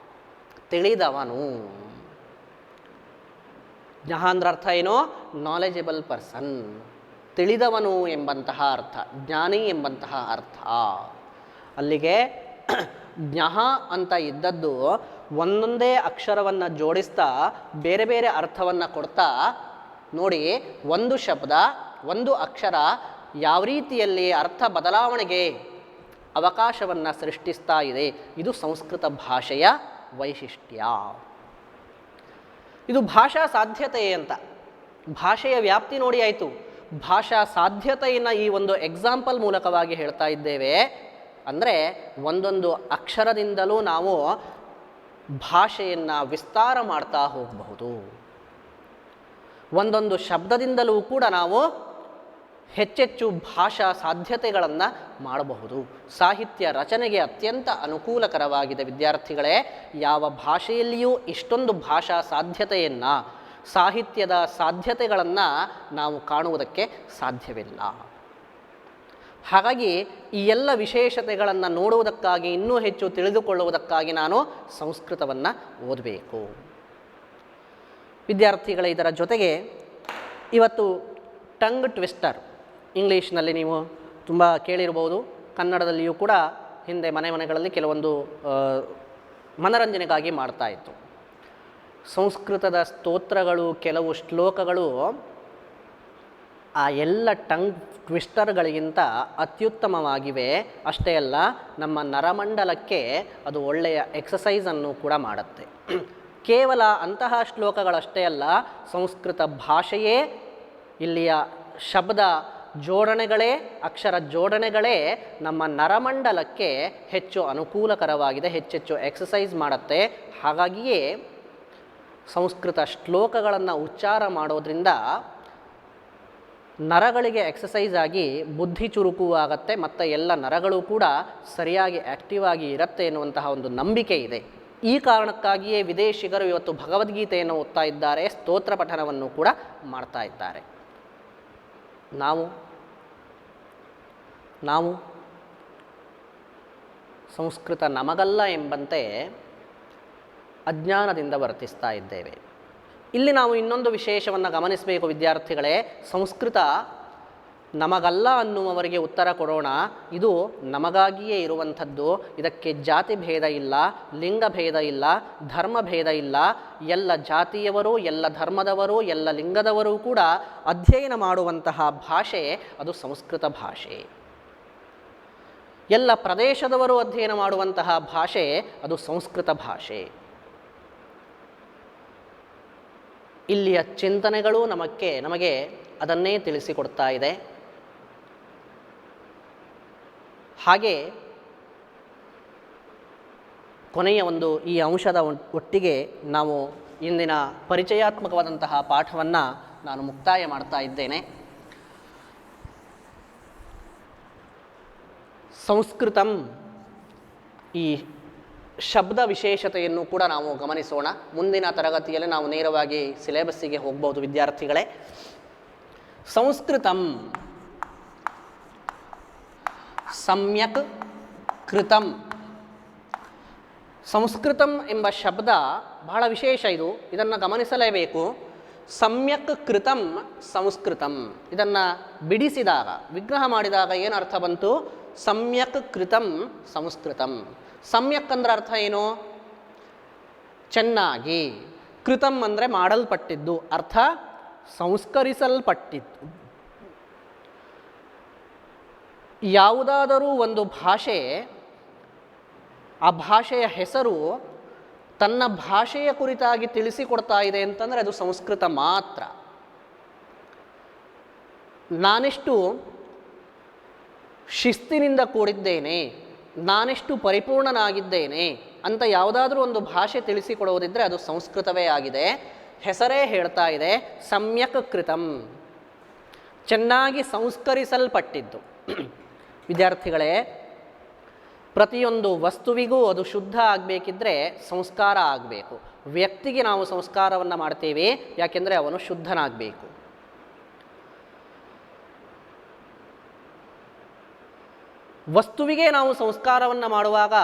ತಿಳಿದವನು. ಜ್ಞಃ ಅಂದ್ರೆ ಅರ್ಥ ಏನು? ನಾಲೆಜಬಲ್ ಪರ್ಸನ್, ತಿಳಿದವನು ಎಂಬಂತಹ ಅರ್ಥ, ಜ್ಞಾನಿ ಎಂಬಂತಹ ಅರ್ಥ. ಅಲ್ಲಿಗೆ ಜ್ಞಃ ಅಂತ ಇದ್ದದ್ದು ಒಂದೊಂದೇ ಅಕ್ಷರವನ್ನು ಜೋಡಿಸ್ತಾ ಬೇರೆ ಬೇರೆ ಅರ್ಥವನ್ನು ಕೊಡ್ತಾ, ನೋಡಿ, ಒಂದು ಶಬ್ದ, ಒಂದು ಅಕ್ಷರ ಯಾವ ರೀತಿಯಲ್ಲಿ ಅರ್ಥ ಬದಲಾವಣೆಗೆ ಅವಕಾಶವನ್ನು ಸೃಷ್ಟಿಸ್ತಾ ಇದೆ. ಇದು ಸಂಸ್ಕೃತ ಭಾಷೆಯ ವೈಶಿಷ್ಟ್ಯ. ಇದು ಭಾಷಾ ಸಾಧ್ಯತೆ ಅಂತ. ಭಾಷೆಯ ವ್ಯಾಪ್ತಿ ನೋಡಿ ಆಯಿತು. ಭಾಷಾ ಸಾಧ್ಯತೆಯನ್ನು ಈ ಒಂದು ಎಕ್ಸಾಂಪಲ್ ಮೂಲಕವಾಗಿ ಹೇಳ್ತಾ ಇದ್ದೇವೆ. ಅಂದರೆ ಒಂದೊಂದು ಅಕ್ಷರದಿಂದಲೂ ನಾವು ಭಾಷೆಯನ್ನು ವಿಸ್ತಾರ ಮಾಡ್ತಾ ಹೋಗಬಹುದು. ಒಂದೊಂದು ಶಬ್ದದಿಂದಲೂ ಕೂಡ ನಾವು ಹೆಚ್ಚೆಚ್ಚು ಭಾಷಾ ಸಾಧ್ಯತೆಗಳನ್ನು ಮಾಡಬಹುದು. ಸಾಹಿತ್ಯ ರಚನೆಗೆ ಅತ್ಯಂತ ಅನುಕೂಲಕರವಾಗಿದೆ ವಿದ್ಯಾರ್ಥಿಗಳೇ. ಯಾವ ಭಾಷೆಯಲ್ಲಿಯೂ ಇಷ್ಟೊಂದು ಭಾಷಾ ಸಾಧ್ಯತೆಯನ್ನು, ಸಾಹಿತ್ಯದ ಸಾಧ್ಯತೆಗಳನ್ನು ನಾವು ಕಾಣುವುದಕ್ಕೆ ಸಾಧ್ಯವಿಲ್ಲ. ಹಾಗಾಗಿ ಈ ಎಲ್ಲ ವಿಶೇಷತೆಗಳನ್ನು ನೋಡುವುದಕ್ಕಾಗಿ, ಇನ್ನೂ ಹೆಚ್ಚು ತಿಳಿದುಕೊಳ್ಳುವುದಕ್ಕಾಗಿ ನಾನು ಸಂಸ್ಕೃತವನ್ನು ಓದಬೇಕು. ವಿದ್ಯಾರ್ಥಿಗಳ ಇದರ ಜೊತೆಗೆ ಇವತ್ತು ಟಂಗ್ ಟ್ವಿಸ್ಟರ್, ಇಂಗ್ಲೀಷ್ನಲ್ಲಿ ನೀವು ತುಂಬ ಕೇಳಿರ್ಬೋದು, ಕನ್ನಡದಲ್ಲಿಯೂ ಕೂಡ ಹಿಂದೆ ಮನೆಗಳಲ್ಲಿ ಕೆಲವೊಂದು ಮನರಂಜನೆಗಾಗಿ ಮಾಡ್ತಾಯಿತ್ತು. ಸಂಸ್ಕೃತದ ಸ್ತೋತ್ರಗಳು, ಕೆಲವು ಶ್ಲೋಕಗಳು ಆ ಎಲ್ಲ ಟಂಗ್ ಟ್ವಿಸ್ಟರ್ಗಳಿಗಿಂತ ಅತ್ಯುತ್ತಮವಾಗಿವೆ. ಅಷ್ಟೇ ಅಲ್ಲ, ನಮ್ಮ ನರಮಂಡಲಕ್ಕೆ ಅದು ಒಳ್ಳೆಯ ಎಕ್ಸಸೈಸನ್ನು ಕೂಡ ಮಾಡುತ್ತೆ. ಕೇವಲ ಅಂತಹ ಶ್ಲೋಕಗಳಷ್ಟೇ ಅಲ್ಲ, ಸಂಸ್ಕೃತ ಭಾಷೆಯೇ, ಇಲ್ಲಿಯ ಶಬ್ದ ಜೋಡಣೆಗಳೇ, ಅಕ್ಷರ ಜೋಡಣೆಗಳೇ ನಮ್ಮ ನರಮಂಡಲಕ್ಕೆ ಹೆಚ್ಚು ಅನುಕೂಲಕರವಾಗಿದೆ, ಹೆಚ್ಚೆಚ್ಚು ಎಕ್ಸಸೈಸ್ ಮಾಡುತ್ತೆ. ಹಾಗಾಗಿಯೇ ಸಂಸ್ಕೃತ ಶ್ಲೋಕಗಳನ್ನು ಉಚ್ಚಾರ ಮಾಡೋದ್ರಿಂದ ನರಗಳಿಗೆ ಎಕ್ಸಸೈಸ್ ಆಗಿ ಬುದ್ಧಿ ಚುರುಕುವಾಗತ್ತೆ ಮತ್ತು ಎಲ್ಲ ನರಗಳು ಕೂಡ ಸರಿಯಾಗಿ ಆ್ಯಕ್ಟಿವ್ ಆಗಿ ಇರುತ್ತೆ ಎನ್ನುವಂತಹ ಒಂದು ನಂಬಿಕೆ ಇದೆ. ಈ ಕಾರಣಕ್ಕಾಗಿಯೇ ವಿದೇಶಿಗರು ಇವತ್ತು ಭಗವದ್ಗೀತೆಯನ್ನು ಓದ್ತಾ ಇದ್ದಾರೆ, ಸ್ತೋತ್ರ ಪಠನವನ್ನು ಕೂಡ ಮಾಡ್ತಾ ಇದ್ದಾರೆ. ನಾವು ಸಂಸ್ಕೃತ ನಮಗಲ್ಲ ಎಂಬಂತೆ ಅಜ್ಞಾನದಿಂದ ವರ್ತಿಸ್ತಾ ಇದ್ದೇವೆ. ಇಲ್ಲಿ ನಾವು ಇನ್ನೊಂದು ವಿಶೇಷವನ್ನು ಗಮನಿಸಬೇಕು ವಿದ್ಯಾರ್ಥಿಗಳೇ. ಸಂಸ್ಕೃತ ನಮಗಲ್ಲ ಅನ್ನುವವರಿಗೆ ಉತ್ತರ ಕೊಡೋಣ. ಇದು ನಮಗಾಗಿಯೇ ಇರುವಂಥದ್ದು. ಇದಕ್ಕೆ ಜಾತಿ ಭೇದ ಇಲ್ಲ, ಲಿಂಗ ಭೇದ ಇಲ್ಲ, ಧರ್ಮ ಭೇದ ಇಲ್ಲ. ಎಲ್ಲ ಜಾತಿಯವರು, ಎಲ್ಲ ಧರ್ಮದವರು, ಎಲ್ಲ ಲಿಂಗದವರು ಕೂಡ ಅಧ್ಯಯನ ಮಾಡುವಂತಹ ಭಾಷೆ ಅದು ಸಂಸ್ಕೃತ ಭಾಷೆ. ಎಲ್ಲ ಪ್ರದೇಶದವರು ಅಧ್ಯಯನ ಮಾಡುವಂತಹ ಭಾಷೆ ಅದು ಸಂಸ್ಕೃತ ಭಾಷೆ. ಇಲ್ಲಿಯ ಚಿಂತನೆಗಳು ನಮಗೆ ಅದನ್ನೇ ತಿಳಿಸಿಕೊಡ್ತಾ ಇದೆ. ಹಾಗೆ ಕೊನೆಯ ಒಂದು ಈ ಅಂಶದ ಒಟ್ಟಿಗೆ ನಾವು ಇಂದಿನ ಪರಿಚಯಾತ್ಮಕವಾದಂತಹ ಪಾಠವನ್ನು ನಾನು ಮುಕ್ತಾಯ ಮಾಡ್ತಾ ಇದ್ದೇನೆ. ಸಂಸ್ಕೃತಂ ಈ ಶಬ್ದ ವಿಶೇಷತೆಯನ್ನು ಕೂಡ ನಾವು ಗಮನಿಸೋಣ. ಮುಂದಿನ ತರಗತಿಯಲ್ಲಿ ನಾವು ನೇರವಾಗಿ ಸಿಲೆಬಸ್ಸಿಗೆ ಹೋಗ್ಬೋದು ವಿದ್ಯಾರ್ಥಿಗಳೇ. ಸಂಸ್ಕೃತಂ ಸಮ್ಯಕ್ ಕೃತಂ. ಸಂಸ್ಕೃತಂ ಎಂಬ ಶಬ್ದ ಬಹಳ ವಿಶೇಷ. ಇದನ್ನು ಗಮನಿಸಲೇಬೇಕು. ಸಮ್ಯಕ್ ಕೃತಂ ಸಂಸ್ಕೃತಂ. ಇದನ್ನು ಬಿಡಿಸಿದಾಗ, ವಿಗ್ರಹ ಮಾಡಿದಾಗ ಏನು ಅರ್ಥ ಬಂತು? ಸಮ್ಯಕ್ ಕೃತಂ ಸಂಸ್ಕೃತಂ. ಸಮ್ಯಕ್ ಅಂದ್ರೆ ಅರ್ಥ ಏನು? ಚೆನ್ನಾಗಿ. ಕೃತಂ ಅಂದರೆ ಮಾಡಲ್ಪಟ್ಟಿದ್ದು, ಅರ್ಥ ಸಂಸ್ಕರಿಸಲ್ಪಟ್ಟಿದ್ದು. ಯಾವುದಾದರೂ ಒಂದು ಭಾಷೆ, ಆ ಭಾಷೆಯ ಹೆಸರು ತನ್ನ ಭಾಷೆಯ ಕುರಿತಾಗಿ ತಿಳಿಸಿಕೊಡ್ತಾ ಇದೆ ಅಂತಂದರೆ ಅದು ಸಂಸ್ಕೃತ ಮಾತ್ರ. ನಾನೆಷ್ಟು ಶಿಸ್ತಿನಿಂದ ಕೂಡಿದ್ದೇನೆ, ನಾನೆಷ್ಟು ಪರಿಪೂರ್ಣನಾಗಿದ್ದೇನೆ ಅಂತ ಯಾವುದಾದ್ರೂ ಒಂದು ಭಾಷೆ ತಿಳಿಸಿಕೊಡುವುದಿದ್ದರೆ ಅದು ಸಂಸ್ಕೃತವೇ ಆಗಿದೆ. ಹೆಸರೇ ಹೇಳ್ತಾ ಇದೆ, ಸಮ್ಯಕ್ ಕೃತಂ, ಚೆನ್ನಾಗಿ ಸಂಸ್ಕರಿಸಲ್ಪಟ್ಟಿದ್ದು. ವಿದ್ಯಾರ್ಥಿಗಳೇ, ಪ್ರತಿಯೊಂದು ವಸ್ತುವಿಗೂ ಅದು ಶುದ್ಧ ಆಗಬೇಕಿದ್ರೆ ಸಂಸ್ಕಾರ ಆಗಬೇಕು. ವ್ಯಕ್ತಿಗೆ ನಾವು ಸಂಸ್ಕಾರವನ್ನು ಮಾಡ್ತೇವೆ, ಯಾಕೆಂದರೆ ಅವನು ಶುದ್ಧನಾಗಬೇಕು. ವಸ್ತುವಿಗೆ ನಾವು ಸಂಸ್ಕಾರವನ್ನು ಮಾಡುವಾಗ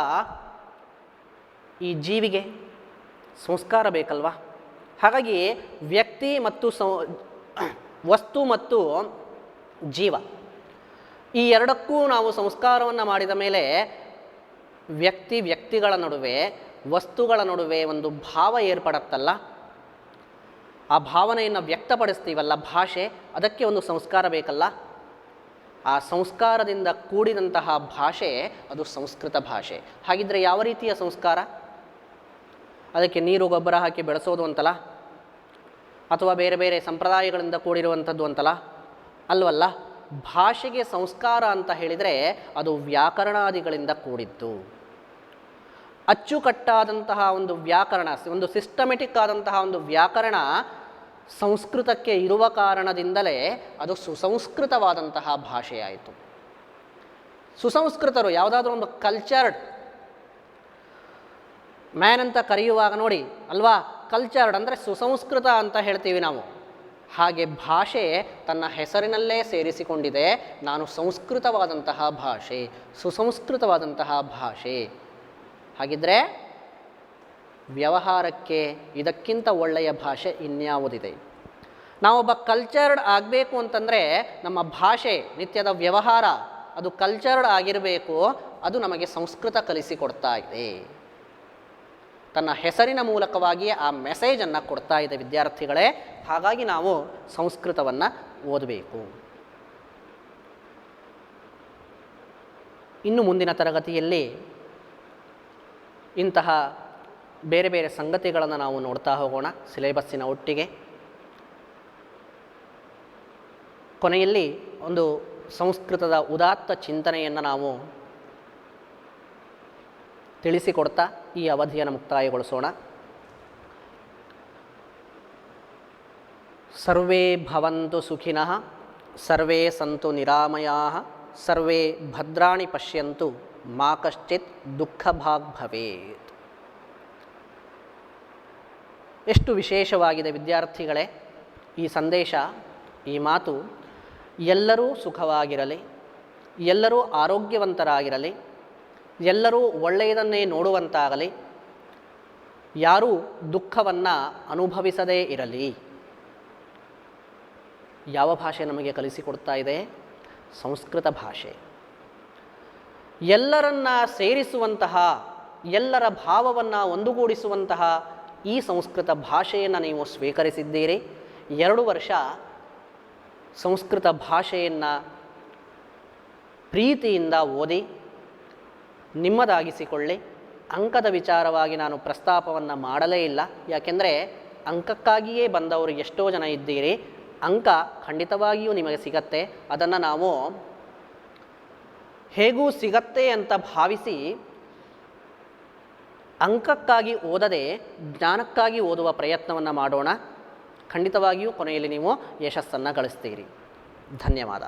ಈ ಜೀವಿಗೆ ಸಂಸ್ಕಾರ ಬೇಕಲ್ವಾ? ಹಾಗಾಗಿ ವ್ಯಕ್ತಿ ಮತ್ತು ವಸ್ತು ಮತ್ತು ಜೀವ ಈ ಎರಡಕ್ಕೂ ನಾವು ಸಂಸ್ಕಾರವನ್ನು ಮಾಡಿದ ಮೇಲೆ ವ್ಯಕ್ತಿಗಳ ನಡುವೆ, ವಸ್ತುಗಳ ನಡುವೆ ಒಂದು ಭಾವ ಏರ್ಪಡುತ್ತಲ್ಲ, ಆ ಭಾವನೆಯನ್ನು ವ್ಯಕ್ತಪಡಿಸ್ತೀವಲ್ಲ ಭಾಷೆ, ಅದಕ್ಕೆ ಒಂದು ಸಂಸ್ಕಾರ ಬೇಕಲ್ಲ. ಆ ಸಂಸ್ಕಾರದಿಂದ ಕೂಡಿದಂತಹ ಭಾಷೆ ಅದು ಸಂಸ್ಕೃತ ಭಾಷೆ. ಹಾಗಿದ್ರೆ ಯಾವ ರೀತಿಯ ಸಂಸ್ಕಾರ? ಅದಕ್ಕೆ ನೀರು ಗೊಬ್ಬರ ಹಾಕಿ ಬೆಳೆಸೋದು ಅಂತಲ್ಲ, ಅಥವಾ ಬೇರೆ ಬೇರೆ ಸಂಪ್ರದಾಯಗಳಿಂದ ಕೂಡಿರುವಂಥದ್ದು ಅಂತಲ್ಲ, ಅಲ್ವಲ್ಲ. ಭಾಷೆಗೆ ಸಂಸ್ಕಾರ ಅಂತ ಹೇಳಿದರೆ ಅದು ವ್ಯಾಕರಣಾದಿಗಳಿಂದ ಕೂಡಿದ್ದು. ಅಚ್ಚುಕಟ್ಟಾದಂತಹ ಒಂದು ವ್ಯಾಕರಣ, ಒಂದು ಸಿಸ್ಟಮೆಟಿಕ್ ಆದಂತಹ ಒಂದು ವ್ಯಾಕರಣ ಸಂಸ್ಕೃತಕ್ಕೆ ಇರುವ ಕಾರಣದಿಂದಲೇ ಅದು ಸುಸಂಸ್ಕೃತವಾದಂತಹ ಭಾಷೆಯಾಯಿತು. ಸುಸಂಸ್ಕೃತರು ಯಾವುದಾದ್ರೂ ಒಂದು ಕಲ್ಚರ್ಡ್ ಮ್ಯಾನ್ ಅಂತ ಕರೆಯುವಾಗ ನೋಡಿ ಅಲ್ವಾ, ಕಲ್ಚರ್ಡ್ ಅಂದರೆ ಸುಸಂಸ್ಕೃತ ಅಂತ ಹೇಳ್ತೀವಿ ನಾವು. ಹಾಗೆ ಭಾಷೆ ತನ್ನ ಹೆಸರಿನಲ್ಲೇ ಸೇರಿಸಿಕೊಂಡಿದೆ, ನಾನು ಸಂಸ್ಕೃತವಾದಂತಹ ಭಾಷೆ, ಸುಸಂಸ್ಕೃತವಾದಂತಹ ಭಾಷೆ. ಹಾಗಿದ್ರೆ ವ್ಯವಹಾರಕ್ಕೆ ಇದಕ್ಕಿಂತ ಒಳ್ಳೆಯ ಭಾಷೆ ಇನ್ಯಾವುದಿದೆ? ನಾವೊಬ್ಬ ಕಲ್ಚರ್ಡ್ ಆಗಬೇಕು ಅಂತಂದರೆ ನಮ್ಮ ಭಾಷೆ, ನಿತ್ಯದ ವ್ಯವಹಾರ ಅದು ಕಲ್ಚರ್ಡ್ ಆಗಿರಬೇಕು. ಅದು ನಮಗೆ ಸಂಸ್ಕೃತ ಕಲಿಸಿಕೊಡ್ತಾ ಇದೆ. ತನ್ನ ಹೆಸರಿನ ಮೂಲಕವಾಗಿಯೇ ಆ ಮೆಸೇಜನ್ನು ಕೊಡ್ತಾ ಇದೆ ವಿದ್ಯಾರ್ಥಿಗಳೇ. ಹಾಗಾಗಿ ನಾವು ಸಂಸ್ಕೃತವನ್ನು ಓದಬೇಕು. ಇನ್ನು ಮುಂದಿನ ತರಗತಿಯಲ್ಲಿ ಇಂತಹ ಬೇರೆ ಬೇರೆ ಸಂಗತಿಗಳನ್ನು ನಾವು ನೋಡ್ತಾ ಹೋಗೋಣ ಸಿಲೆಬಸ್ಸಿನ ಒಟ್ಟಿಗೆ. ಕೊನೆಯಲ್ಲಿ ಒಂದು ಸಂಸ್ಕೃತದ ಉದಾತ್ತ ಚಿಂತನೆಯನ್ನು ನಾವು ತಿಳಿಸಿಕೊಡ್ತಾ ಈ ಅವಧಿಯನ್ನು ಮುಕ್ತಾಯಗೊಳಿಸೋಣ. ಸರ್ವೇ ಭವಂತು ಸುಖಿನಃ, ಸರ್ವೇ ಸಂತು ನಿರಾಮಯಾಃ, ಸರ್ವೇ ಭದ್ರಾಣಿ ಪಶ್ಯಂತು, ಮಾ ಕಶ್ಚಿತ್ ದುಃಖಭಾಗ್ ಭವೇತ್. ಎಷ್ಟು ವಿಶೇಷವಾಗಿದೆ ವಿದ್ಯಾರ್ಥಿಗಳೇ ಈ ಸಂದೇಶ, ಈ ಮಾತು. ಎಲ್ಲರೂ ಸುಖವಾಗಿರಲಿ, ಎಲ್ಲರೂ ಆರೋಗ್ಯವಂತರಾಗಿರಲಿ, ಎಲ್ಲರೂ ಒಳ್ಳೆಯದನ್ನೇ ನೋಡುವಂತಾಗಲಿ, ಯಾರೂ ದುಃಖವನ್ನು ಅನುಭವಿಸದೇ ಇರಲಿ. ಯಾವ ಭಾಷೆ ನಮಗೆ ಕಲಿಸಿಕೊಡ್ತಾ ಇದೆ? ಸಂಸ್ಕೃತ ಭಾಷೆ. ಎಲ್ಲರನ್ನ ಸೇರಿಸುವಂತಹ, ಎಲ್ಲರ ಭಾವವನ್ನು ಒಂದುಗೂಡಿಸುವಂತಹ ಈ ಸಂಸ್ಕೃತ ಭಾಷೆಯನ್ನು ನೀವು ಸ್ವೀಕರಿಸಿದ್ದೀರಿ. 2 ವರ್ಷ ಸಂಸ್ಕೃತ ಭಾಷೆಯನ್ನು ಪ್ರೀತಿಯಿಂದ ಓದಿ ನಿಮ್ಮದಾಗಿಸಿಕೊಳ್ಳಿ. ಅಂಕದ ವಿಚಾರವಾಗಿ ನಾನು ಪ್ರಸ್ತಾಪವನ್ನು ಮಾಡಲೇ ಇಲ್ಲ, ಯಾಕೆಂದರೆ ಅಂಕಕ್ಕಾಗಿಯೇ ಬಂದವರು ಎಷ್ಟೋ ಜನ ಇದ್ದೀರಿ. ಅಂಕ ಖಂಡಿತವಾಗಿಯೂ ನಿಮಗೆ ಸಿಗತ್ತೆ. ಅದನ್ನು ನಾವು ಹೇಗೂ ಸಿಗತ್ತೆ ಅಂತ ಭಾವಿಸಿ ಅಂಕಕ್ಕಾಗಿ ಓದದೆ ಜ್ಞಾನಕ್ಕಾಗಿ ಓದುವ ಪ್ರಯತ್ನವನ್ನು ಮಾಡೋಣ. ಖಂಡಿತವಾಗಿಯೂ ಕೊನೆಯಲ್ಲಿ ನೀವು ಯಶಸ್ಸನ್ನು ಗಳಿಸ್ತೀರಿ. ಧನ್ಯವಾದ.